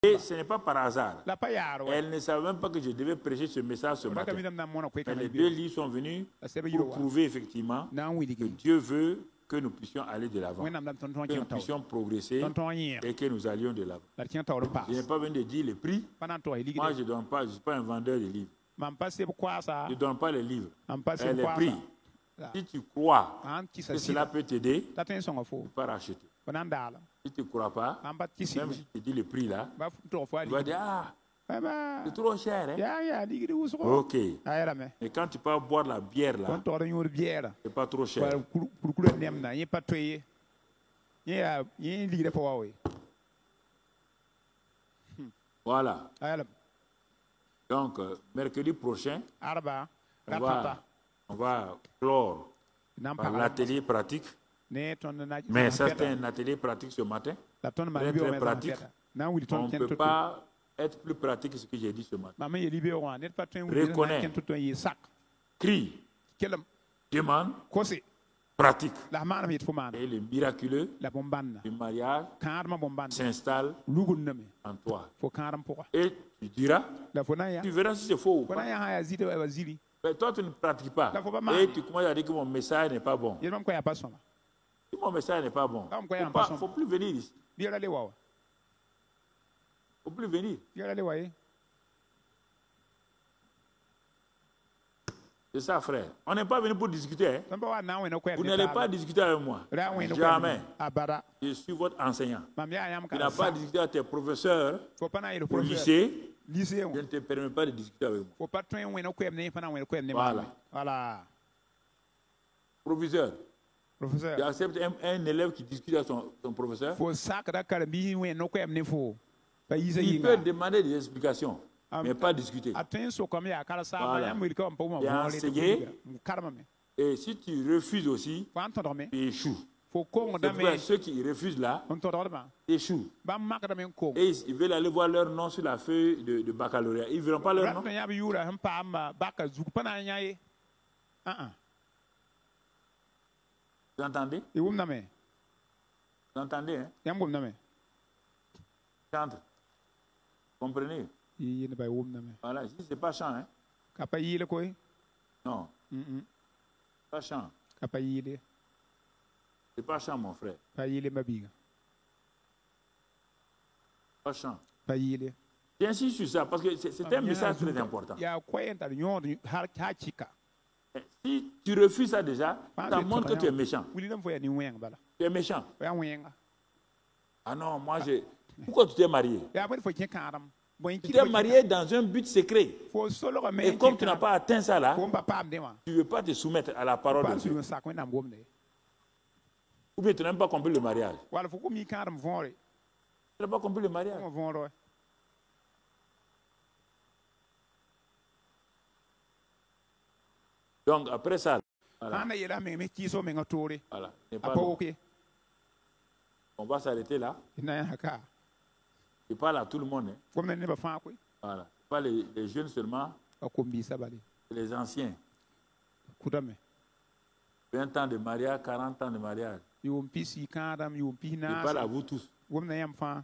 Et ce n'est pas par hasard. la pa yaar wa Elle ne savait même pas que je devais prêcher ce message ce raka matin. midam na mona koy Mais kana les bi deux livres sont venus la sebe pour yiro wa prouver effectivement na n que wiligi Dieu veut que nous puissions aller de l'avant, wẽnnaam dam tõnd tõog que nous kẽng taoor puissions progresser tõnd tõog yẽeg et que nous allions de l'avant. la d kẽng taoor n paas Je n'ai pas besoin de dire le prix. pa na n tog y Moi, ligde je ne suis pas un vendeur de livres. mam pa seb koaasa Je ne donne pas les livres. mam pa Et seb les prix. koaasa Si tu crois an kɩsa que cela sɩda peut t'aider, tu t'a tõe n sõnga fo peux pas racheter. fo na n daala Si tu ne crois pas, mam pa tɩ même sɩd si tu te dis le prix là, ba tog fo a tu vas ligde dire, ah, baba c'est trop cher. Hein? yaa yaa ligd wʋsgo Ok. a yɛlame Mais quand tu peux boire la bière là, tõnd togd n yõor biɛɛra c'est pas trop cher. kurkura nemda yẽ pa toe ye yẽ yaa yẽ ligda pa wa we Voilà. a yɛlame Donc, mercredi prochain, arba on ratata va clore na n par pagã l'atelier pratique. ne tõnd na Mais ça, c'était un atelier pratique ce matin. la tõnd très, maan très beoogẽ pratique. na n wil On tõnd ne kẽnd peut to-to pas être plus pratique que ce que j'ai dit ce matin. mam n yel beoogẽ wã ned pa tõe n wil Reconnais. kẽnd to-to n yɩɩ sak Crie, kelem demande, kose pratique. la f maanem yet fo maana Et le miraculeux la bõn-bãnna du mariage kãadmã bõn-bãnd s'installe lugundame en toi. fo kãadem pʋga Et tu diras, la fo na n ya tu verras si c'est faux ou fo na pas. n ya sã n yaa zɩɩda wa ziri Mais toi, tu ne pratiques pas. Là, faut pas mal. Et tu commences à dire que mon message n'est pas bon. yel mam koɛɛ pa sõma Si mon message n'est pas bon, Ah, on il croit ne en faut, passant. faut plus venir ici. biɛra le wa wa Il ne faut plus venir. biɛra le wa ye C'est ça, frère. On n'est pas venu pour discuter. Hein. Samba wa na wena kwem. Vous n'allez pas discuter avec moi. Jamais. Abara. Je suis votre enseignant. Mamia yam Tu ka. n'as pas discuté avec tes professeurs Faut pas na ile au professeur. lycée. Lycée. Je ne te permets pas de discuter avec moi. Faut pas twen wena kwem ne fa na wena kwem ne. Voilà. Voilà. Proviseur. Professeur. Tu acceptes un élève qui discute avec son professeur. Faut sac da karbi wena kwem ne fo. Ba yiza Il yinga. peut demander des explications, mais pas discuter. Atwen so comme ya kala sa Voilà. ya mwiri ko mpo mo. Et enseigner. Karma me. Et si tu refuses aussi, Faut entendre me. tu échoues. Faut ko C'est da pourquoi me. ceux qui refusent là Entendre ma. échouent. Ba mak da me ko. Et ils veulent aller voir leur nom sur la feuille de baccalauréat. Ils ne verront pas leur nom. Rat ya bi yura han pa ma baka zuk pa na nyaye. Vous entendez? Et où me. Vous entendez, hein? Yam gum na me. Chantre. Comprenez? Yi ne ba wum na me. Voilà, ici, c'est pas chant, hein? Ka pa yi le koy. Non, pas chant. Ka pa yi le. C'est pas chant, mon frère. Pa yi le mabiga. Pas chant. Pa yi le. J'insiste sur ça parce que c'est un message très important. Ya koy ta nyon har ha chika. Si tu refuses ça déjà, ça montre que tu es méchant. Wili dam fo ya ni wen bala. Tu es méchant. Ya wen. Ah non, moi j'ai. Pourquoi tu t'es marié? Ya ba fo kin karam. Tu t'es marié dans un but secret. Fo solo ga me. Et comme tu n'as pas atteint ça là, Ko pa am de wa. tu ne veux pas te soumettre à la parole Pa de su Dieu. sa ko na ngom de. Ou bien tu n'as même pas compris le mariage. Wala fo ko mi karam vonre. Tu n'as pas compris le mariage. Ko vonro. Donc après ça, voilà, Ana yela me ki so me ngatore. voilà, n'est pas Apa long. OK. On va s'arrêter là. Ina ya haka. Je parle à tout le monde. Hein. Comme ne ba fa ko. Voilà. Pas les jeunes seulement, Akombi sabali. les anciens. Kudame. 20 ans de mariage, 40 ans de mariage. Yom pisi karam yom Je pina. parle à vous tous. Wom na yam fa.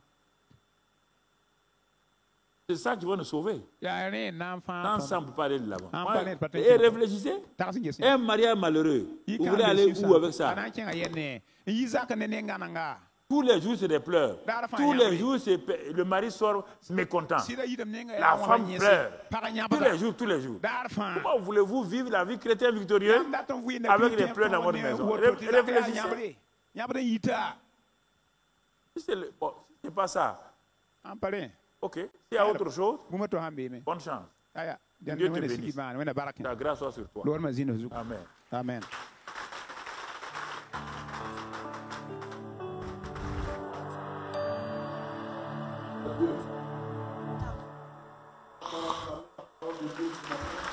C'est ça qui va nous sauver. Ya re na fa. Ensemble, pour parler de l'avant. En parler de parler. Et réfléchissez. Tarsi ngesi. Un mariage malheureux. Vous voulez aller où avec ça? Ana kin ayene. Yizaka ne ngana. Tous les jours, c'est des pleurs. Tous les jours, le mari sort mécontent. La femme pleure. Tous les jours, tous les jours. Comment voulez-vous vivre la vie chrétienne victorieuse avec des pleurs dans votre maison? Réfléchissez. Si ce n'est pas ça, ok. S'il y a autre chose, bonne chance. Dieu te bénisse. Ta grâce soit sur toi. Amen. Amen. Dieu.